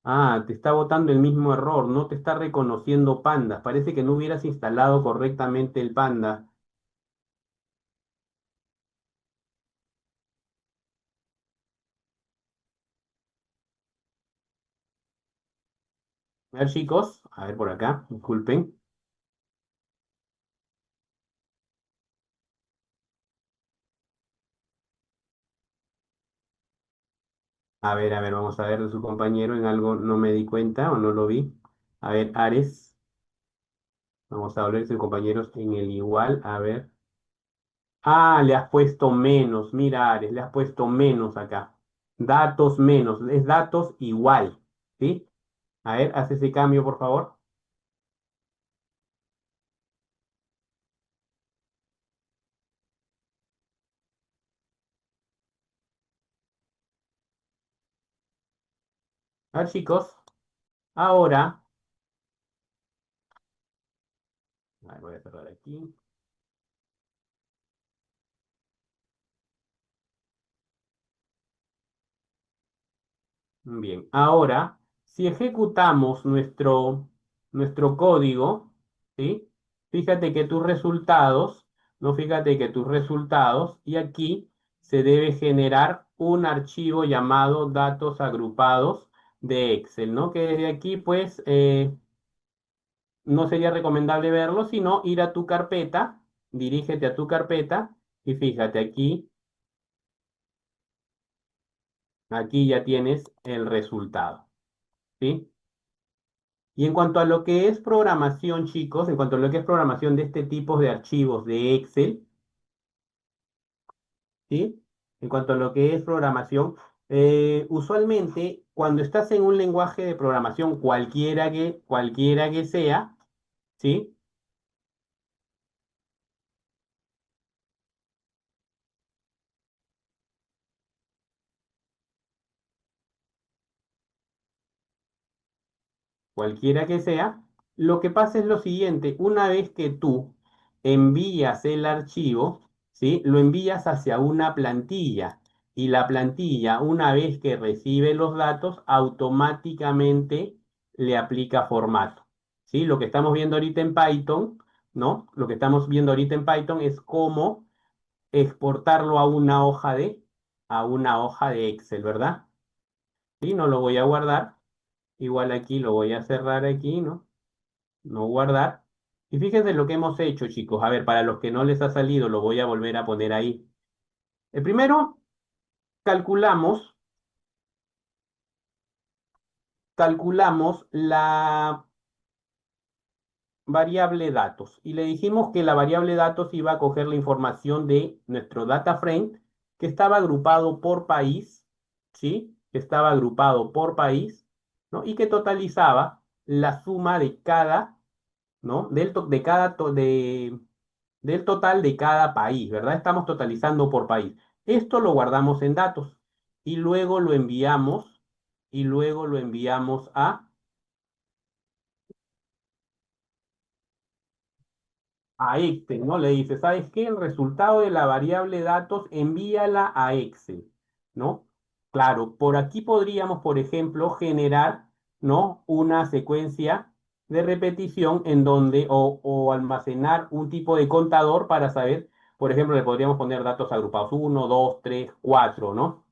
ah, te está botando el mismo error, no te está reconociendo pandas. Parece que no hubieras instalado correctamente el panda. A ver, chicos, a ver por acá, disculpen. A ver, vamos a ver de su compañero. En algo no me di cuenta o no lo vi. A ver, Ares, vamos a volver a sus compañeros en el igual. A ver. Ah, le has puesto menos. Mira, Ares, le has puesto menos acá. Datos menos. Es datos igual. ¿Sí? A ver, haz ese cambio, por favor. A ver, chicos. Ahora. A ver, voy a cerrar aquí. Bien, ahora, si ejecutamos nuestro código, ¿sí? Fíjate que tus resultados, no fíjate que tus resultados, y aquí se debe generar un archivo llamado datos agrupados de Excel, ¿no? Que desde aquí, pues, no sería recomendable verlo, sino ir a tu carpeta, dirígete a tu carpeta, y fíjate aquí ya tienes el resultado, ¿sí? Y en cuanto a lo que es programación, chicos, en cuanto a lo que es programación de este tipo de archivos de Excel, ¿sí? En cuanto a lo que es programación, usualmente cuando estás en un lenguaje de programación cualquiera que sea, ¿sí? Cualquiera que sea, lo que pasa es lo siguiente, una vez que tú envías el archivo, ¿sí? Lo envías hacia una plantilla y la plantilla, una vez que recibe los datos, automáticamente le aplica formato, ¿sí? Lo que estamos viendo ahorita en Python, ¿no? Lo que estamos viendo ahorita en Python es cómo exportarlo a una hoja de Excel, ¿verdad? Y no lo voy a guardar. Igual aquí lo voy a cerrar aquí, ¿no? No guardar. Y fíjense lo que hemos hecho, chicos. A ver, para los que no les ha salido, lo voy a volver a poner ahí. El primero, calculamos, calculamos la variable datos. Y le dijimos que la variable datos iba a coger la información de nuestro data frame, que estaba agrupado por país, ¿sí? Que estaba agrupado por país, ¿no? Y que totalizaba la suma de cada, ¿no? Del total de cada país, ¿verdad? Estamos totalizando por país. Esto lo guardamos en datos y luego lo enviamos a Excel, ¿no? Le dice, ¿sabes qué? El resultado de la variable datos, envíala a Excel, ¿no? Claro, por aquí podríamos, por ejemplo, generar, ¿no? Una secuencia de repetición en donde, o almacenar un tipo de contador para saber, por ejemplo, le podríamos poner datos agrupados, uno, 2, 3, 4, ¿no?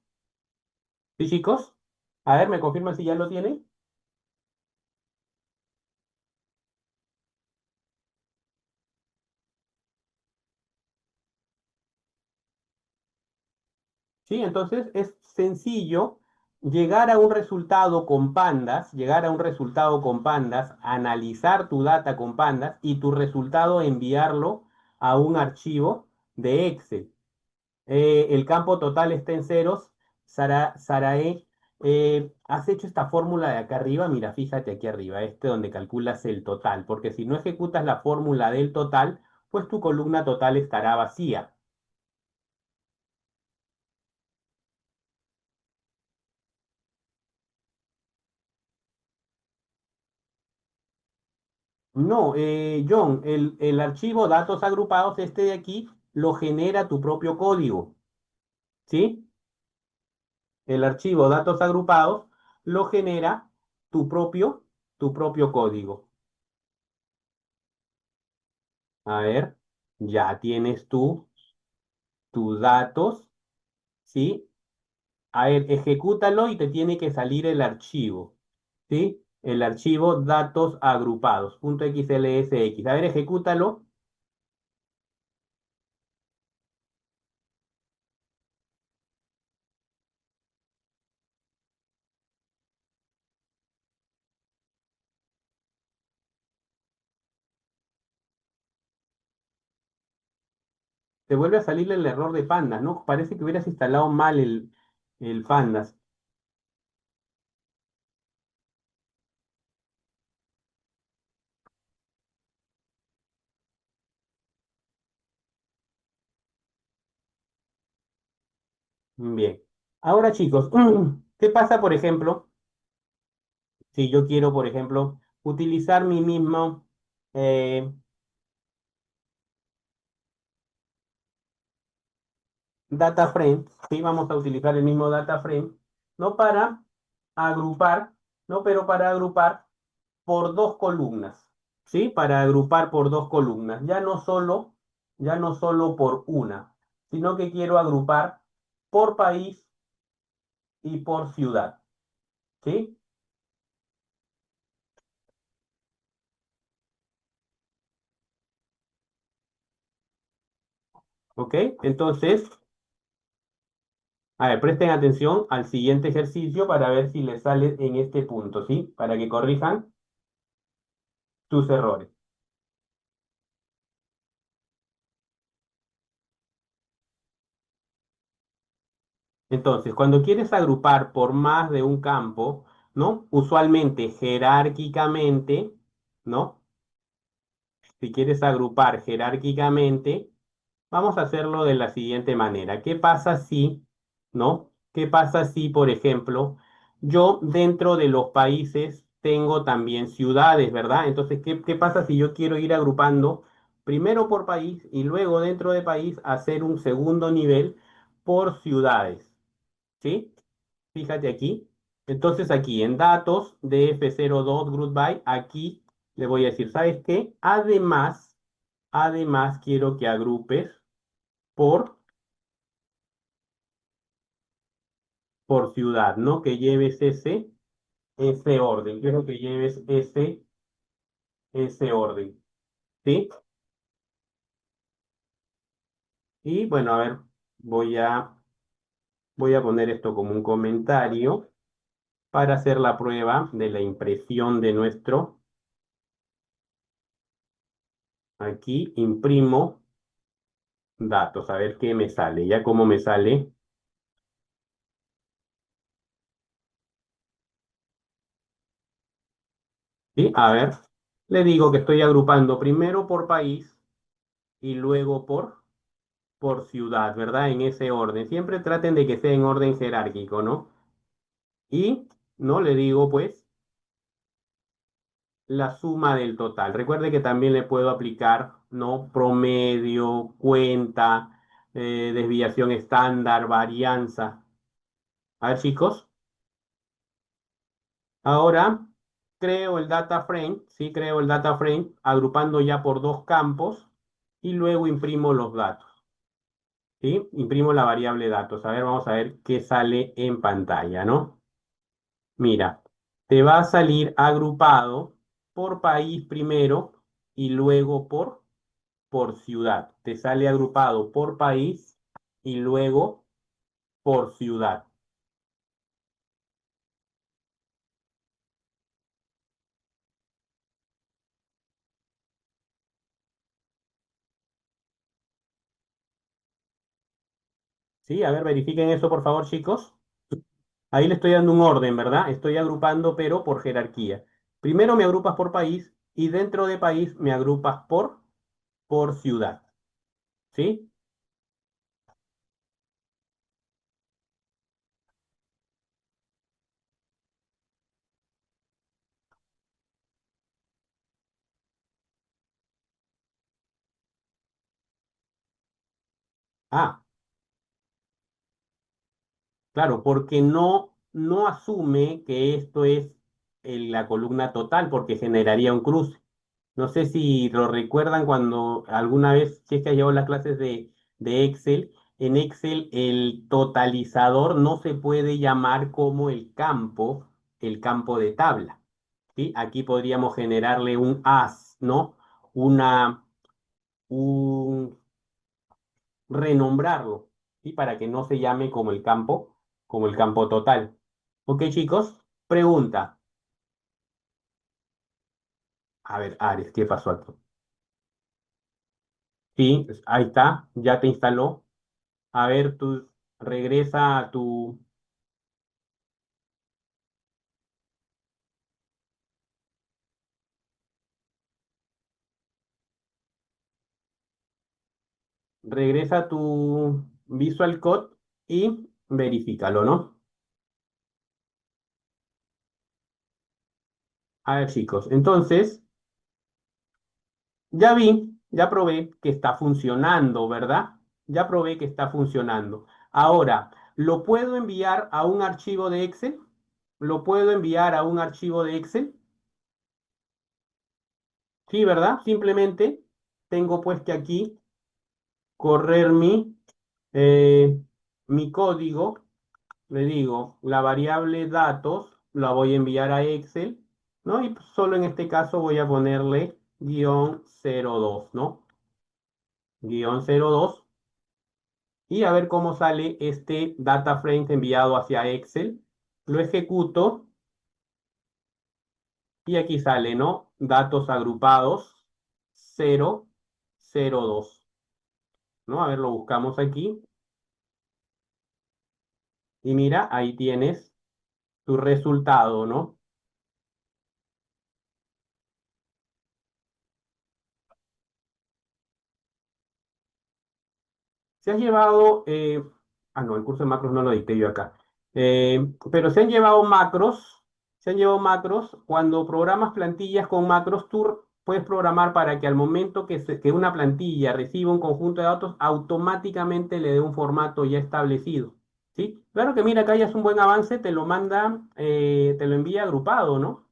¿Sí, chicos? A ver, ¿me confirman si ya lo tienen? ¿Sí? Entonces es sencillo llegar a un resultado con pandas, llegar a un resultado con pandas, analizar tu data con pandas y tu resultado enviarlo a un archivo de Excel. El campo total está en ceros. Sarae, has hecho esta fórmula de acá arriba. Mira, fíjate aquí arriba, este donde calculas el total, porque si no ejecutas la fórmula del total, pues tu columna total estará vacía. No, John, el archivo datos agrupados, este de aquí, lo genera tu propio código, ¿sí? El archivo datos agrupados lo genera tu propio código. A ver, ya tienes tú tus datos, ¿sí? A ver, ejecútalo y te tiene que salir el archivo, ¿sí? El archivo datos agrupados, .xlsx. A ver, ejecútalo. Te vuelve a salir el error de Pandas, ¿no? Parece que hubieras instalado mal el Pandas. Bien. Ahora, chicos, ¿qué pasa, por ejemplo, si yo quiero, por ejemplo, utilizar mi mismo eh, data frame? Sí, vamos a utilizar el mismo data frame, no para agrupar, no, pero para agrupar por dos columnas, ¿sí? Para agrupar por dos columnas, ya no solo por una, sino que quiero agrupar por país y por ciudad, ¿sí? ¿Ok? Entonces, a ver, presten atención al siguiente ejercicio para ver si les sale en este punto, ¿sí? Para que corrijan tus errores. Entonces, cuando quieres agrupar por más de un campo, ¿no? Usualmente jerárquicamente, ¿no? Si quieres agrupar jerárquicamente, vamos a hacerlo de la siguiente manera. ¿Qué pasa si, no? ¿Qué pasa si, por ejemplo, yo dentro de los países tengo también ciudades, ¿verdad? Entonces, ¿qué pasa si yo quiero ir agrupando primero por país y luego dentro de país hacer un segundo nivel por ciudades? ¿Sí? Fíjate aquí. Entonces, aquí en datos df02 group by, aquí le voy a decir, ¿sabes qué? Además, quiero que agrupes por ciudad, ¿no? Que lleves ese orden. Quiero que lleves ese orden, ¿sí? Y bueno, a ver, voy a, voy a poner esto como un comentario para hacer la prueba de la impresión de nuestro. Aquí imprimo datos, a ver qué me sale. Ya como me sale, ¿sí? A ver, le digo que estoy agrupando primero por país y luego por ciudad, ¿verdad? En ese orden. Siempre traten de que sea en orden jerárquico, ¿no? Y no le digo, pues, la suma del total. Recuerde que también le puedo aplicar, ¿no? Promedio, cuenta, desviación estándar, varianza. A ver, chicos, ahora creo el data frame, sí, creo el data frame, agrupando ya por dos campos y luego imprimo los datos, ¿sí? Imprimo la variable datos. A ver, vamos a ver qué sale en pantalla, ¿no? Mira, te va a salir agrupado por país primero y luego por ciudad. Te sale agrupado por país y luego por ciudad. ¿Sí? A ver, verifiquen eso, por favor, chicos. Ahí le estoy dando un orden, ¿verdad? Estoy agrupando, pero por jerarquía. Primero me agrupas por país y dentro de país me agrupas por ciudad. ¿Sí? Ah, claro, porque no asume que esto es la columna total, porque generaría un cruce. No sé si lo recuerdan cuando alguna vez, si es que ha llevado las clases de Excel, en Excel el totalizador no se puede llamar como el campo de tabla. ¿Sí? Aquí podríamos generarle un as, ¿no? Una, un, renombrarlo, ¿sí? Para que no se llame como el campo total. Ok, chicos, pregunta. A ver, Ares, ¿qué pasó aquí? Sí, pues, ahí está, ya te instaló. A ver, tú regresa a regresa a tu Visual Code y verifícalo, ¿no? A ver, chicos, entonces, ya vi, ya probé que está funcionando, ¿verdad? Ya probé que está funcionando. Ahora, ¿lo puedo enviar a un archivo de Excel? ¿Lo puedo enviar a un archivo de Excel? Sí, ¿verdad? Simplemente tengo pues que aquí correr eh, mi código. Le digo, la variable datos la voy a enviar a Excel, ¿no? Y pues solo en este caso voy a ponerle -02, ¿no? -02 y a ver cómo sale este data frame enviado hacia Excel. Lo ejecuto y aquí sale, ¿no? Datos agrupados 002, ¿no? A ver, lo buscamos aquí y mira, ahí tienes tu resultado, ¿no? Se has llevado, no, el curso de macros no lo dicté yo acá. Pero se han llevado macros, cuando programas plantillas con macros, tú puedes programar para que al momento que una plantilla reciba un conjunto de datos, automáticamente le dé un formato ya establecido. ¿Sí? Claro que mira, acá ya es un buen avance, te lo manda, te lo envía agrupado, ¿no?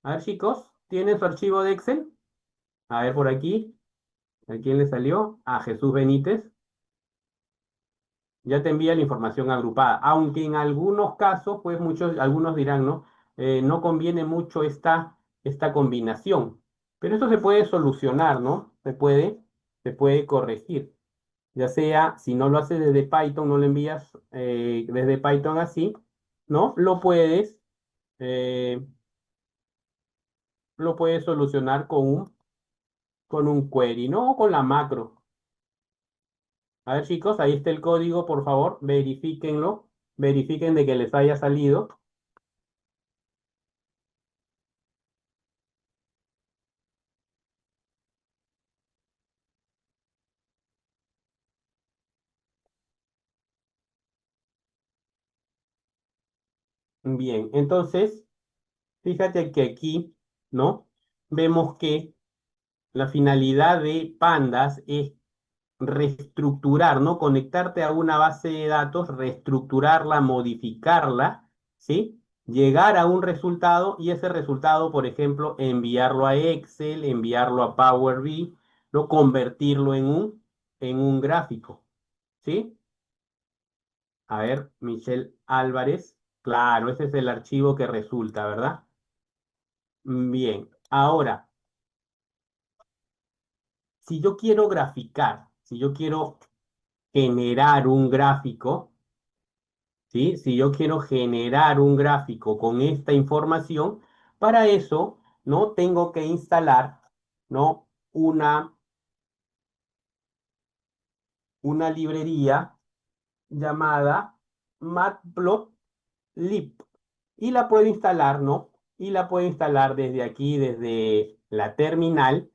A ver, chicos, ¿tienen su archivo de Excel? A ver por aquí, ¿a quién le salió? A Jesús Benítez. Ya te envía la información agrupada, aunque en algunos casos, pues algunos dirán, ¿no? No conviene mucho esta combinación, pero esto se puede solucionar, ¿no? Se puede corregir, ya sea, si no lo haces desde Python, no lo envías desde Python así, ¿no? Eh, lo puedes solucionar con un query, ¿no? O con la macro. A ver, chicos, ahí está el código, por favor, verifíquenlo, verifiquen de que les haya salido. Bien, entonces, fíjate que aquí, ¿no? Vemos que la finalidad de Pandas es reestructurar, ¿no? Conectarte a una base de datos, reestructurarla, modificarla, ¿sí? Llegar a un resultado y ese resultado, por ejemplo, enviarlo a Excel, enviarlo a Power BI, ¿no? Convertirlo en un gráfico, ¿sí? A ver, Michelle Álvarez, claro, ese es el archivo que resulta, ¿verdad? Bien, ahora, si yo quiero graficar, si yo quiero generar un gráfico, ¿sí? Si yo quiero generar un gráfico con esta información, para eso, ¿no? Tengo que instalar, ¿no? Una librería llamada Matplotlib. Y la puedo instalar, ¿no? Y la puedo instalar desde aquí, desde la terminal,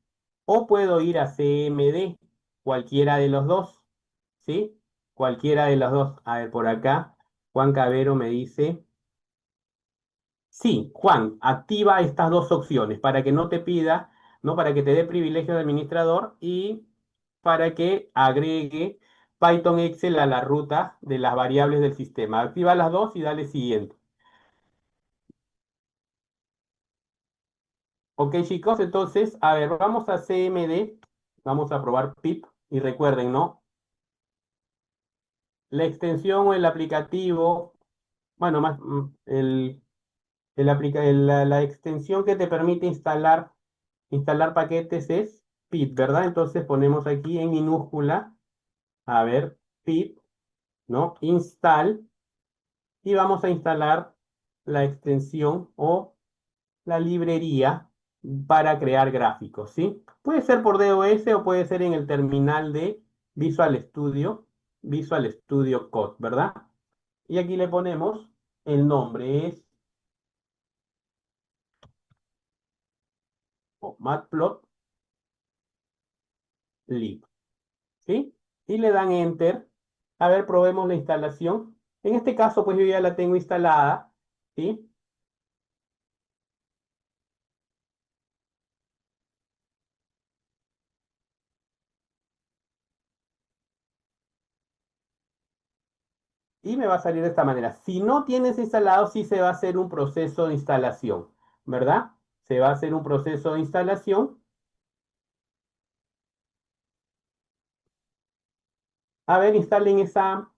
o puedo ir a CMD, cualquiera de los dos, ¿sí? Cualquiera de los dos. A ver, por acá, Juan Cabero me dice, sí, Juan, activa estas dos opciones para que no te pida, ¿no? Para que te dé privilegio de administrador y para que agregue Python Excel a la ruta de las variables del sistema. Activa las dos y dale siguiente. Ok, chicos, entonces, a ver, vamos a CMD, vamos a probar pip y recuerden, ¿no? La extensión o el aplicativo, bueno, más la extensión que te permite instalar paquetes es pip, ¿verdad? Entonces ponemos aquí en minúscula, a ver, pip, ¿no? Install y vamos a instalar la extensión o la librería para crear gráficos, ¿sí? Puede ser por DOS o puede ser en el terminal de Visual Studio Code, ¿verdad? Y aquí le ponemos el nombre, es Matplotlib, ¿sí? Y le dan Enter. A ver, probemos la instalación. En este caso, pues yo ya la tengo instalada, ¿sí? Y me va a salir de esta manera. Si no tienes instalado, sí se va a hacer un proceso de instalación, ¿verdad? Se va a hacer un proceso de instalación. A ver, instalen esa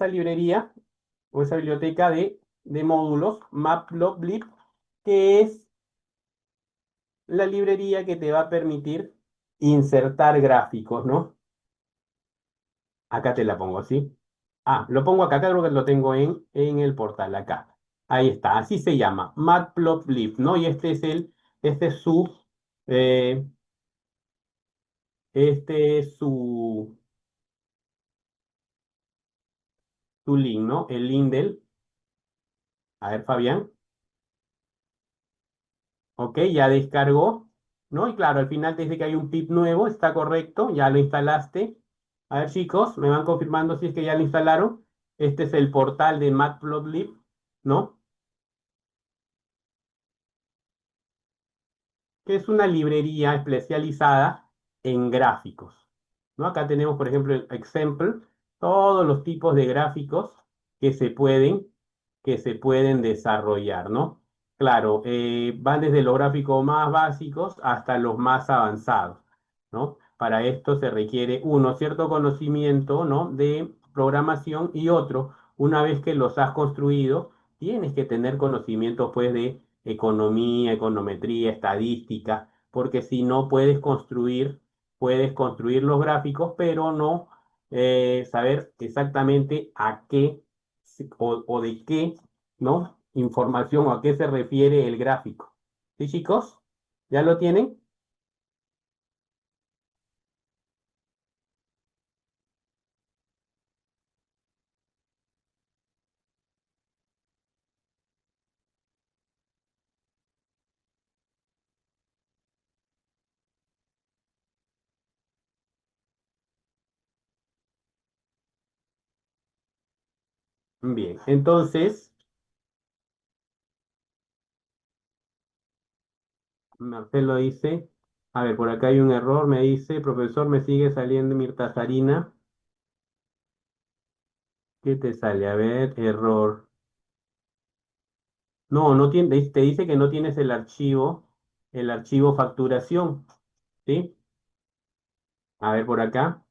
librería o esa biblioteca de módulos, Matplotlib, que es la librería que te va a permitir insertar gráficos, ¿no? Acá te la pongo, ¿sí? Ah, lo pongo acá creo que lo tengo en el portal, acá. Ahí está, así se llama, Matplotlib, ¿no? Y este es eh, su link, ¿no? El link a ver, Fabián, ok, ya descargó, ¿no? Y claro, al final te dice que hay un pip nuevo, está correcto, ya lo instalaste. A ver, chicos, me van confirmando si es que ya lo instalaron. Este es el portal de Matplotlib, ¿no? Que es una librería especializada en gráficos, ¿no? Acá tenemos, por ejemplo, el example, todos los tipos de gráficos que se pueden, que se pueden desarrollar, ¿no? Claro, van desde los gráficos más básicos hasta los más avanzados, ¿no? Para esto se requiere, uno, cierto conocimiento, ¿no? De programación y otro, una vez que los has construido, tienes que tener conocimiento, pues, de economía, econometría, estadística, porque si no puedes construir los gráficos, pero no saber exactamente a qué o de qué, ¿no? Información o a qué se refiere el gráfico. ¿Sí, chicos? ¿Ya lo tienen? Bien, entonces, Marcelo dice, a ver, por acá hay un error, me dice, profesor, me sigue saliendo Mirta Sarina. ¿Qué te sale? A ver, error. No, no tiene, te dice que no tienes el archivo facturación, ¿sí? A ver por acá.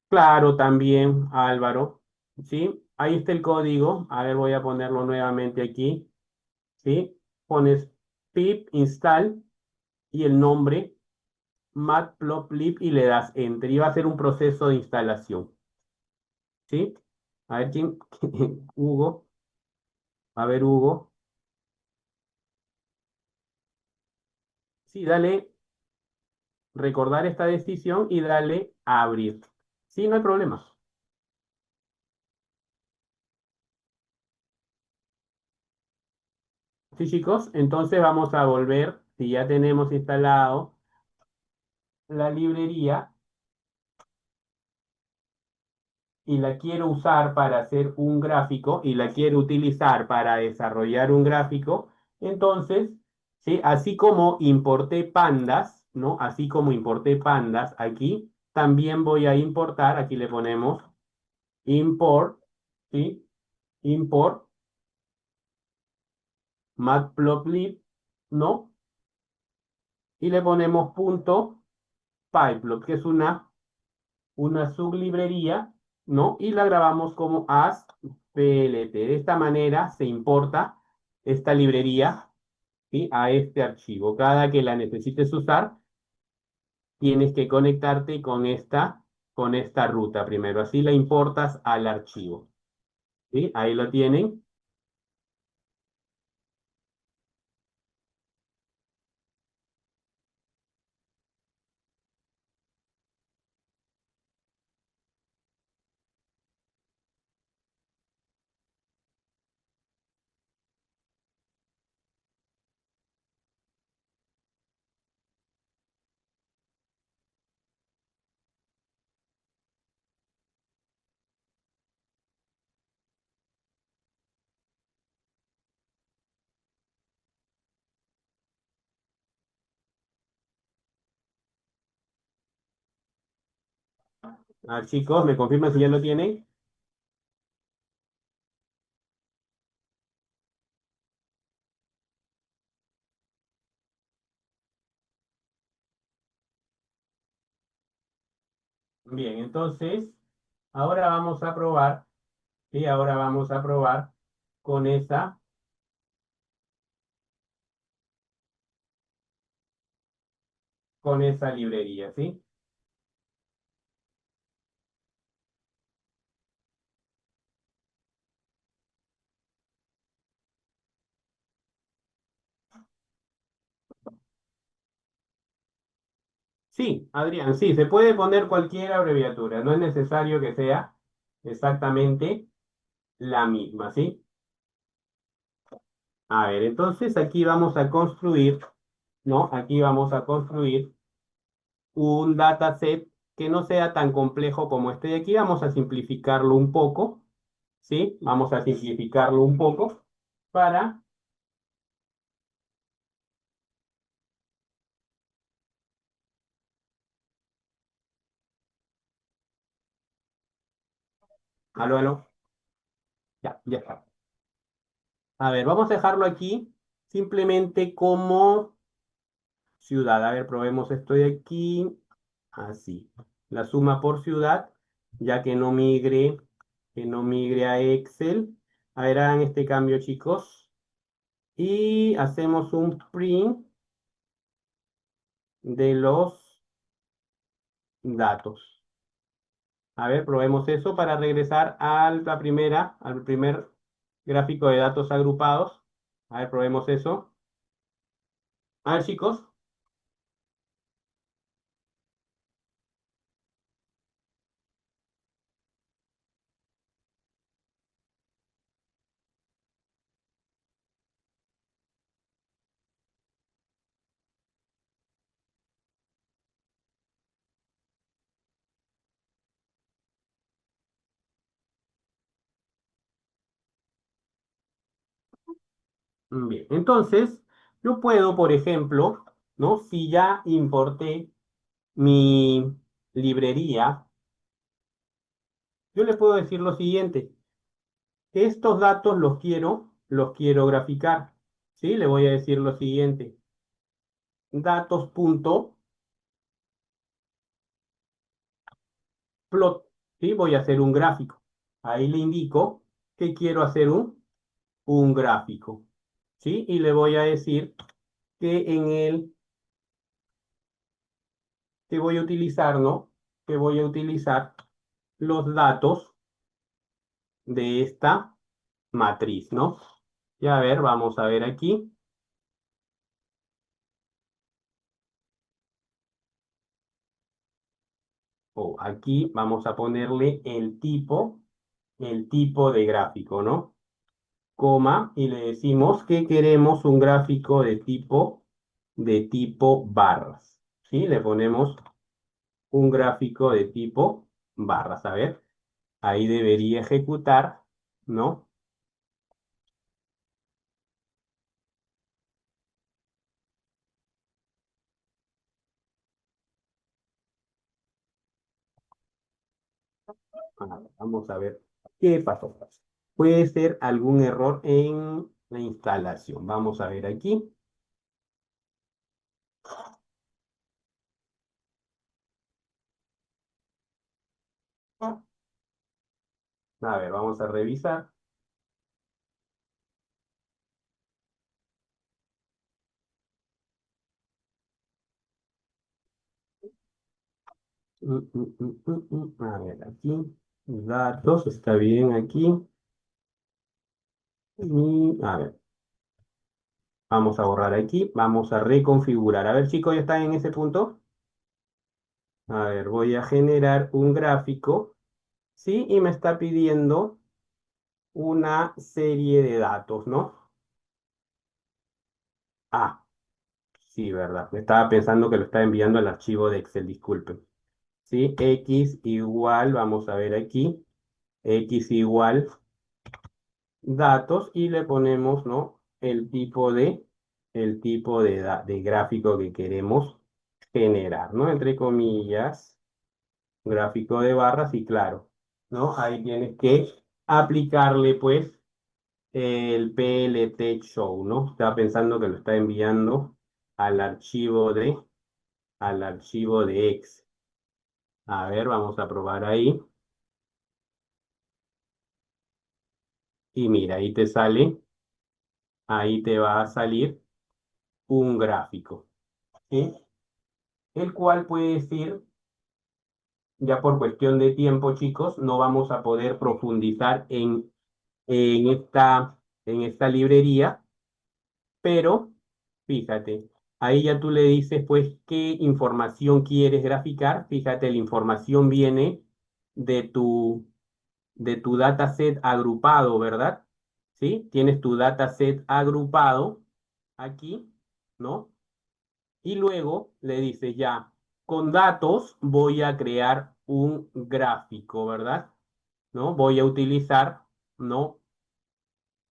Claro, también, Álvaro, ¿sí? Ahí está el código. A ver, voy a ponerlo nuevamente aquí, ¿sí? Pones pip install y el nombre matplotlib y le das enter y va a ser un proceso de instalación, ¿sí? A ver quién, Hugo, a ver, Hugo. Sí, dale recordar esta decisión y dale a abrir. Sí, no hay problema. Sí, chicos, entonces vamos a volver, si ya tenemos instalado la librería y la quiero usar para hacer un gráfico y la quiero utilizar para desarrollar un gráfico, entonces ¿sí? Así como importé pandas, ¿no? Así como importé pandas aquí, también voy a importar, aquí le ponemos import, ¿sí? Import matplotlib, ¿no? Y le ponemos punto pyplot, que es una sublibrería, ¿no? Y la grabamos como as PLT. De esta manera se importa esta librería, ¿sí? A este archivo. Cada que la necesites usar, tienes que conectarte con esta ruta primero. Así la importas al archivo, ¿sí? Ahí lo tienen. Ah, chicos, ¿me confirman si ya lo tienen? Bien, entonces, ahora vamos a probar, ¿sí? Ahora vamos a probar con con esa librería, ¿sí? Sí, Adrián, sí, se puede poner cualquier abreviatura, no es necesario que sea exactamente la misma, ¿sí? A ver, entonces aquí vamos a construir, ¿no? Aquí vamos a construir un dataset que no sea tan complejo como este de aquí. Vamos a simplificarlo un poco, ¿sí? Vamos a simplificarlo un poco para... Aló, aló. Ya, ya está. A ver, vamos a dejarlo aquí simplemente como ciudad. A ver, probemos esto de aquí. Así. La suma por ciudad, ya que no migre a Excel. A ver, hagan este cambio, chicos. Y hacemos un print de los datos. A ver, probemos eso para regresar al primer gráfico de datos agrupados. A ver, probemos eso. A ver, chicos. Bien, entonces, yo puedo, por ejemplo, ¿no? Si ya importé mi librería, yo le puedo decir lo siguiente, que estos datos los quiero graficar, ¿sí? Le voy a decir lo siguiente, datos.plot, ¿sí? Voy a hacer un gráfico. Ahí le indico que quiero hacer un gráfico, ¿sí? Y le voy a decir que en el que voy a utilizar, ¿no? Que voy a utilizar los datos de esta matriz, ¿no? Y a ver, vamos a ver aquí. O aquí vamos a ponerle el tipo de gráfico, ¿no? Coma, y le decimos que queremos un gráfico de tipo barras, ¿sí? Le ponemos un gráfico de tipo barras. A ver, ahí debería ejecutar, ¿no? Vamos a ver qué pasó. Puede ser algún error en la instalación. Vamos a ver aquí. A ver, vamos a revisar. A ver, aquí. Datos, está bien aquí. Y, a ver, vamos a borrar aquí. Vamos a reconfigurar. A ver, chicos, ¿ya están en ese punto? A ver, voy a generar un gráfico. Sí, y me está pidiendo una serie de datos, ¿no? Ah, sí, verdad. Me estaba pensando que lo estaba enviando al archivo de Excel, disculpen. Sí, X igual, vamos a ver aquí, X igual datos y le ponemos, ¿no? El tipo de gráfico que queremos generar, ¿no? Entre comillas, gráfico de barras y claro, ¿no? Ahí tienes que aplicarle, pues, el PLT Show, ¿no? Estaba pensando que lo está enviando al archivo de, al archivo de Excel. A ver, vamos a probar ahí. Y mira, ahí te va a salir un gráfico, ¿sí? El cual puede decir, ya por cuestión de tiempo, chicos, no vamos a poder profundizar en esta librería, pero fíjate, ahí ya tú le dices, pues, qué información quieres graficar. Fíjate, la información viene de tu dataset agrupado, ¿verdad? ¿Sí? Tienes tu dataset agrupado aquí, ¿no? Y luego le dices ya, con datos voy a crear un gráfico, ¿verdad? ¿No? Voy a utilizar, ¿no?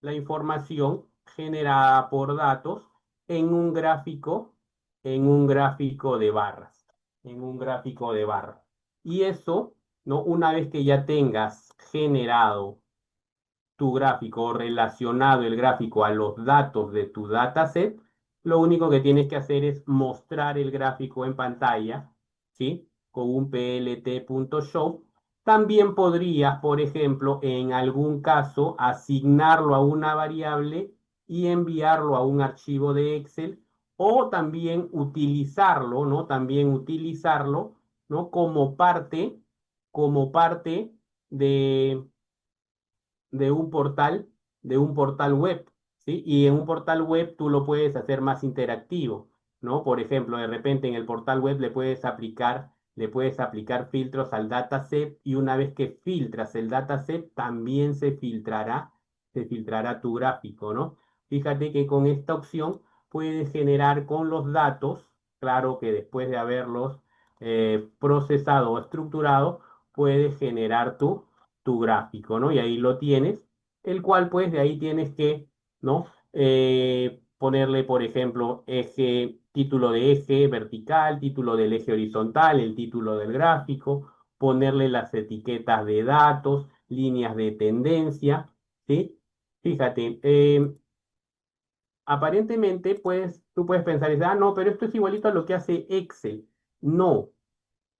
La información generada por datos en un gráfico, en un gráfico de barras, en un gráfico de barras. Y eso, ¿no? Una vez que ya tengas generado tu gráfico o relacionado el gráfico a los datos de tu dataset, lo único que tienes que hacer es mostrar el gráfico en pantalla, ¿sí? Con un plt.show. También podrías, por ejemplo, en algún caso, asignarlo a una variable y enviarlo a un archivo de Excel o también utilizarlo, ¿no? También utilizarlo, ¿no? Como parte de de un portal, de un portal web, ¿sí? Y en un portal web tú lo puedes hacer más interactivo, ¿no? Por ejemplo, de repente en el portal web le puedes aplicar filtros al dataset y una vez que filtras el dataset, también se filtrará tu gráfico, ¿no? Fíjate que con esta opción puedes generar con los datos, claro que después de haberlos procesado o estructurado, puedes generar tu gráfico, ¿no? Y ahí lo tienes, el cual pues de ahí tienes que, ¿no? Ponerle, por ejemplo, título de eje vertical, título del eje horizontal, el título del gráfico, ponerle las etiquetas de datos, líneas de tendencia, ¿sí? Fíjate, aparentemente, pues, tú puedes pensar, no, pero esto es igualito a lo que hace Excel. No,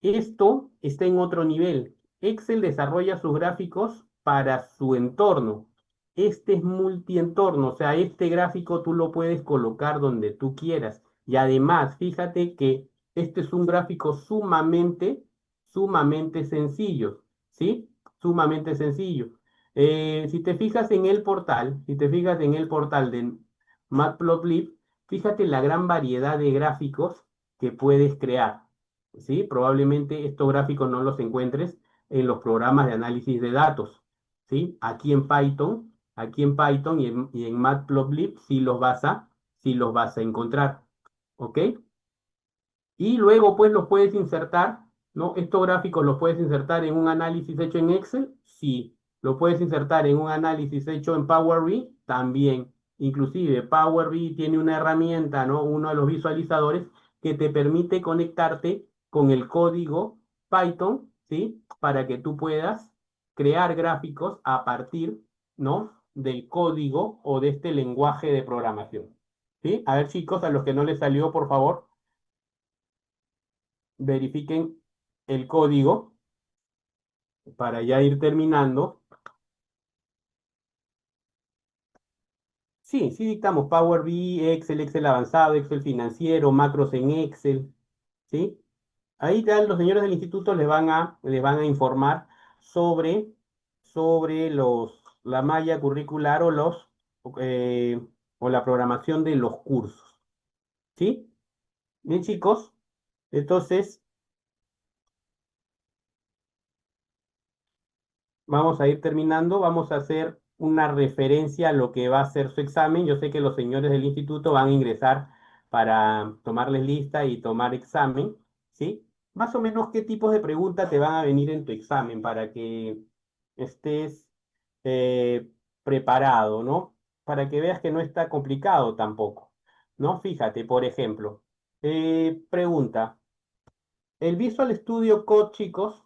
esto está en otro nivel. Excel desarrolla sus gráficos para su entorno. Este es multientorno, o sea, este gráfico tú lo puedes colocar donde tú quieras. Y además, fíjate que este es un gráfico sumamente sencillo, ¿sí? Sumamente sencillo. Si te fijas en el portal de Matplotlib, fíjate la gran variedad de gráficos que puedes crear. ¿Sí? Probablemente estos gráficos no los encuentres en los programas de análisis de datos, ¿sí? Aquí en Python y en Matplotlib sí los vas a encontrar, ¿ok? Y luego, pues, los puedes insertar, ¿no? Estos gráficos los puedes insertar en un análisis hecho en Excel, sí. Lo puedes insertar en un análisis hecho en Power BI, también. Inclusive, Power BI tiene una herramienta, ¿no? Uno de los visualizadores que te permite conectarte con el código Python, ¿sí? Para que tú puedas crear gráficos a partir, ¿no? Del código o de este lenguaje de programación, ¿sí? A ver, chicos, a los que no les salió, por favor, verifiquen el código para ya ir terminando. Sí, sí dictamos Power BI, Excel, Excel avanzado, Excel financiero, macros en Excel, ¿sí? Ahí ya los señores del instituto les van a informar sobre, la malla curricular eh, o la programación de los cursos, ¿sí? Bien, chicos, entonces vamos a ir terminando, vamos a hacer una referencia a lo que va a ser su examen. Yo sé que los señores del instituto van a ingresar para tomarles lista y tomar examen, ¿sí? Más o menos qué tipos de preguntas te van a venir en tu examen para que estés eh, preparado, ¿no? Para que veas que no está complicado tampoco, ¿no? Fíjate, por ejemplo, pregunta, ¿el Visual Studio Code, chicos?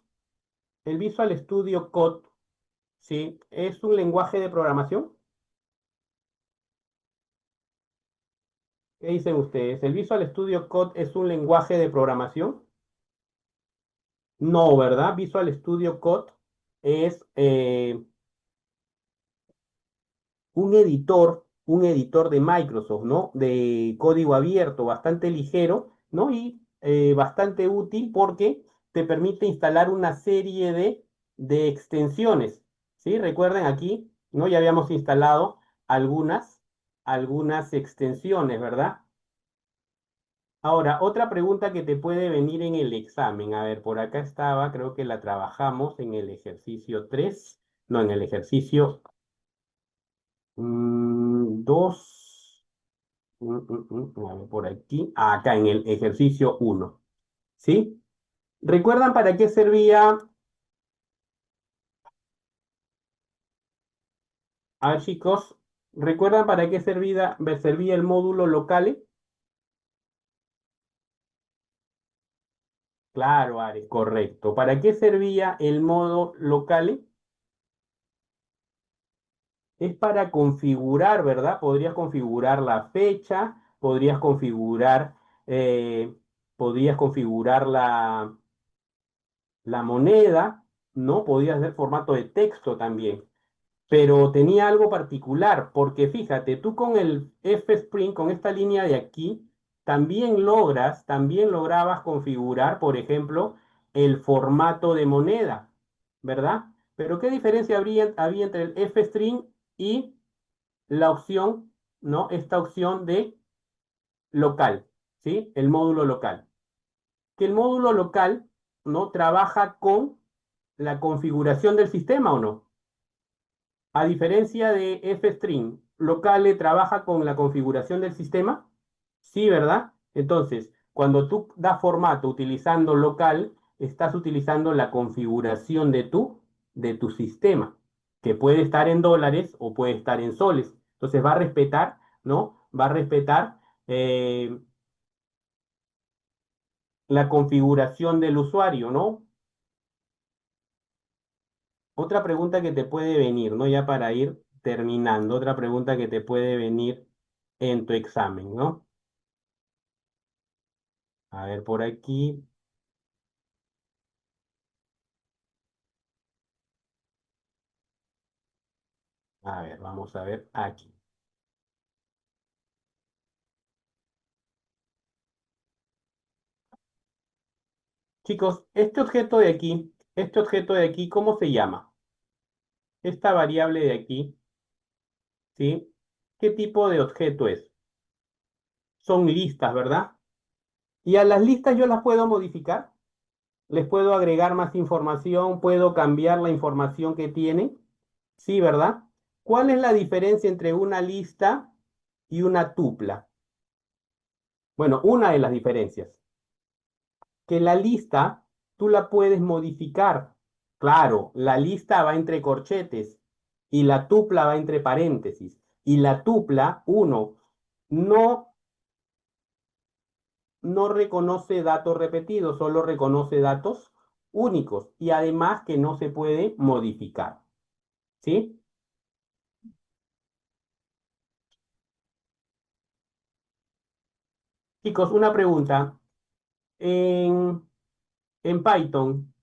¿El Visual Studio Code, sí, es un lenguaje de programación? ¿Qué dicen ustedes? ¿El Visual Studio Code es un lenguaje de programación? No, ¿verdad? Visual Studio Code es un editor de Microsoft, ¿no? De código abierto, bastante ligero, ¿no? Y bastante útil porque te permite instalar una serie de extensiones, ¿sí? Recuerden aquí, ¿no? Ya habíamos instalado algunas extensiones, ¿verdad? Ahora, otra pregunta que te puede venir en el examen. A ver, por acá estaba, creo que la trabajamos en el ejercicio 3, no, en el ejercicio 2. A ver, por aquí, acá en el ejercicio 1. ¿Sí? ¿Recuerdan para qué servía? A ver, chicos, ¿recuerdan para qué servía el módulo locale? Claro, Ares, correcto. ¿Para qué servía el modo locale? Es para configurar, ¿verdad? Podrías configurar la fecha, eh, podrías configurar la moneda, ¿no? Podías hacer formato de texto también. Pero tenía algo particular, porque fíjate, tú con el F-Spring, con esta línea de aquí, también lograbas configurar, por ejemplo, el formato de moneda, ¿verdad? Pero ¿qué diferencia había entre el F-String y la opción, ¿no? Esta opción de local, ¿sí? El módulo local. Que el módulo local, ¿no? Trabaja con la configuración del sistema, ¿o no? A diferencia de F-String, Locale trabaja con la configuración del sistema. Sí, ¿verdad? Entonces, cuando tú das formato utilizando local, estás utilizando la configuración de tu sistema, que puede estar en dólares o puede estar en soles. Entonces va a respetar, ¿no? Va a respetar eh, la configuración del usuario, ¿no? Otra pregunta que te puede venir, ¿no? Ya para ir terminando, otra pregunta que te puede venir en tu examen, ¿no? A ver, por aquí. A ver, vamos a ver aquí. Chicos, este objeto de aquí, ¿cómo se llama? Esta variable de aquí, ¿sí? ¿Qué tipo de objeto es? Son listas, ¿verdad? Y a las listas yo las puedo modificar, les puedo agregar más información, puedo cambiar la información que tienen, ¿sí, verdad? ¿Cuál es la diferencia entre una lista y una tupla? Bueno, una de las diferencias, que la lista tú la puedes modificar. Claro, la lista va entre corchetes y la tupla va entre paréntesis. Y la tupla, uno, no, no reconoce datos repetidos, solo reconoce datos únicos y además que no se puede modificar. ¿Sí? Chicos, una pregunta. En, en Python,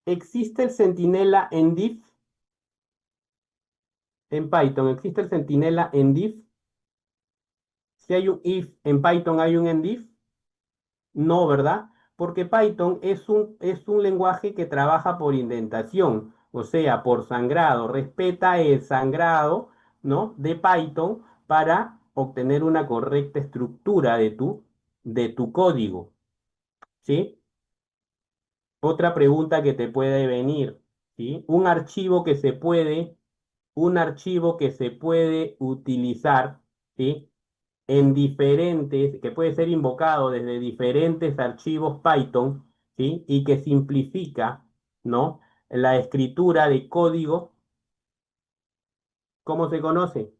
¿existe el centinela en div? En Python, ¿existe el centinela en div? Si hay un if, en Python hay un endif. No, ¿verdad? Porque Python es un lenguaje que trabaja por indentación, o sea, por sangrado. Respeta el sangrado, ¿no? De Python para obtener una correcta estructura de tu código, ¿sí? Otra pregunta que te puede venir, ¿sí? Un archivo que se puede utilizar, ¿sí? En diferentes, que puede ser invocado desde diferentes archivos Python, ¿sí? Y que simplifica, ¿no? La escritura de código, ¿cómo se conoce?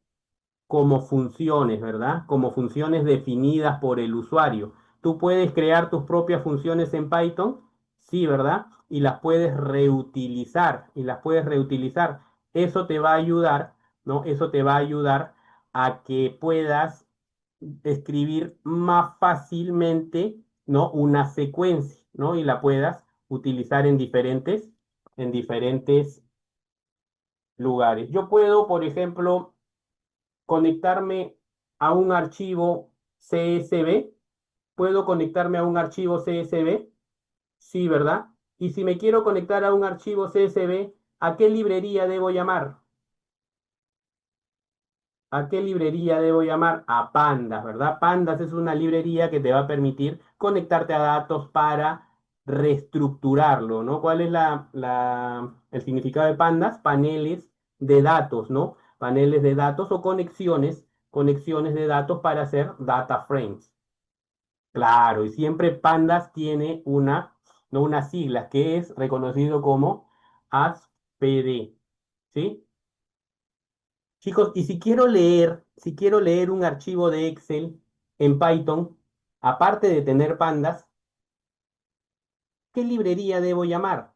Como funciones, ¿verdad? Como funciones definidas por el usuario. Tú puedes crear tus propias funciones en Python, sí, ¿verdad? Y las puedes reutilizar, y las puedes reutilizar. Eso te va a ayudar, ¿no? Eso te va a ayudar a que puedas escribir más fácilmente, ¿no? Una secuencia, ¿no? Y la puedas utilizar en diferentes lugares. Yo puedo, por ejemplo, conectarme a un archivo CSV. ¿Puedo conectarme a un archivo CSV? Sí, ¿verdad? Y si me quiero conectar a un archivo CSV, ¿a qué librería debo llamar? ¿A qué librería debo llamar? A Pandas, ¿verdad? Pandas es una librería que te va a permitir conectarte a datos para reestructurarlo, ¿no? ¿Cuál es el significado de Pandas? Paneles de datos, ¿no? Paneles de datos o conexiones de datos para hacer data frames. Claro, y siempre Pandas tiene no una sigla que es reconocido como ASPD, ¿sí? Chicos, y si quiero leer un archivo de Excel en Python, aparte de tener pandas, ¿qué librería debo llamar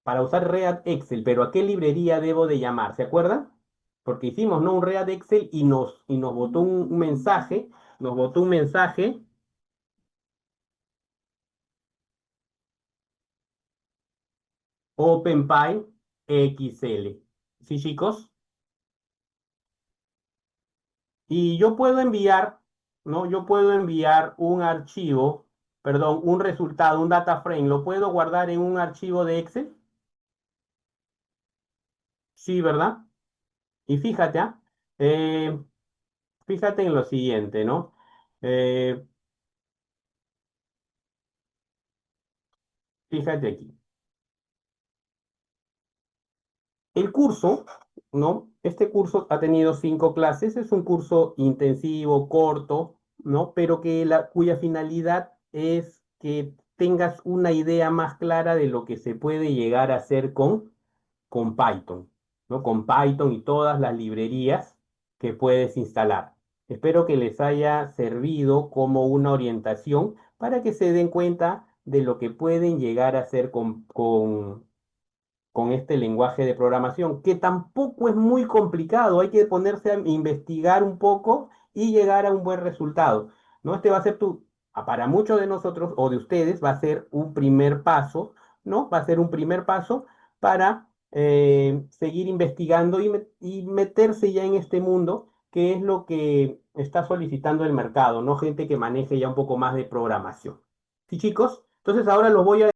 para usar React Excel? Pero ¿a qué librería debo de llamar? ¿Se acuerdan? Porque hicimos, ¿no? Un React Excel y nos botó un mensaje, nos botó un mensaje OpenPy XL. ¿Sí, chicos? Y yo puedo enviar, ¿no? Yo puedo enviar un archivo, perdón, un resultado, un data frame, ¿lo puedo guardar en un archivo de Excel? Sí, ¿verdad? Y fíjate, ¿ah? Eh, fíjate en lo siguiente, ¿no? Eh, fíjate aquí. El curso, ¿no? Este curso ha tenido 5 clases, es un curso intensivo, corto, ¿no? Pero cuya finalidad es que tengas una idea más clara de lo que se puede llegar a hacer con Python, ¿no? Con Python y todas las librerías que puedes instalar. Espero que les haya servido como una orientación para que se den cuenta de lo que pueden llegar a hacer con este lenguaje de programación, que tampoco es muy complicado, hay que ponerse a investigar un poco y llegar a un buen resultado, ¿no? Este va a ser para muchos de nosotros o de ustedes, va a ser un primer paso, ¿no? Va a ser un primer paso para seguir investigando y meterse ya en este mundo, que es lo que está solicitando el mercado, ¿no? Gente que maneje ya un poco más de programación. ¿Sí, chicos? Entonces ahora los voy a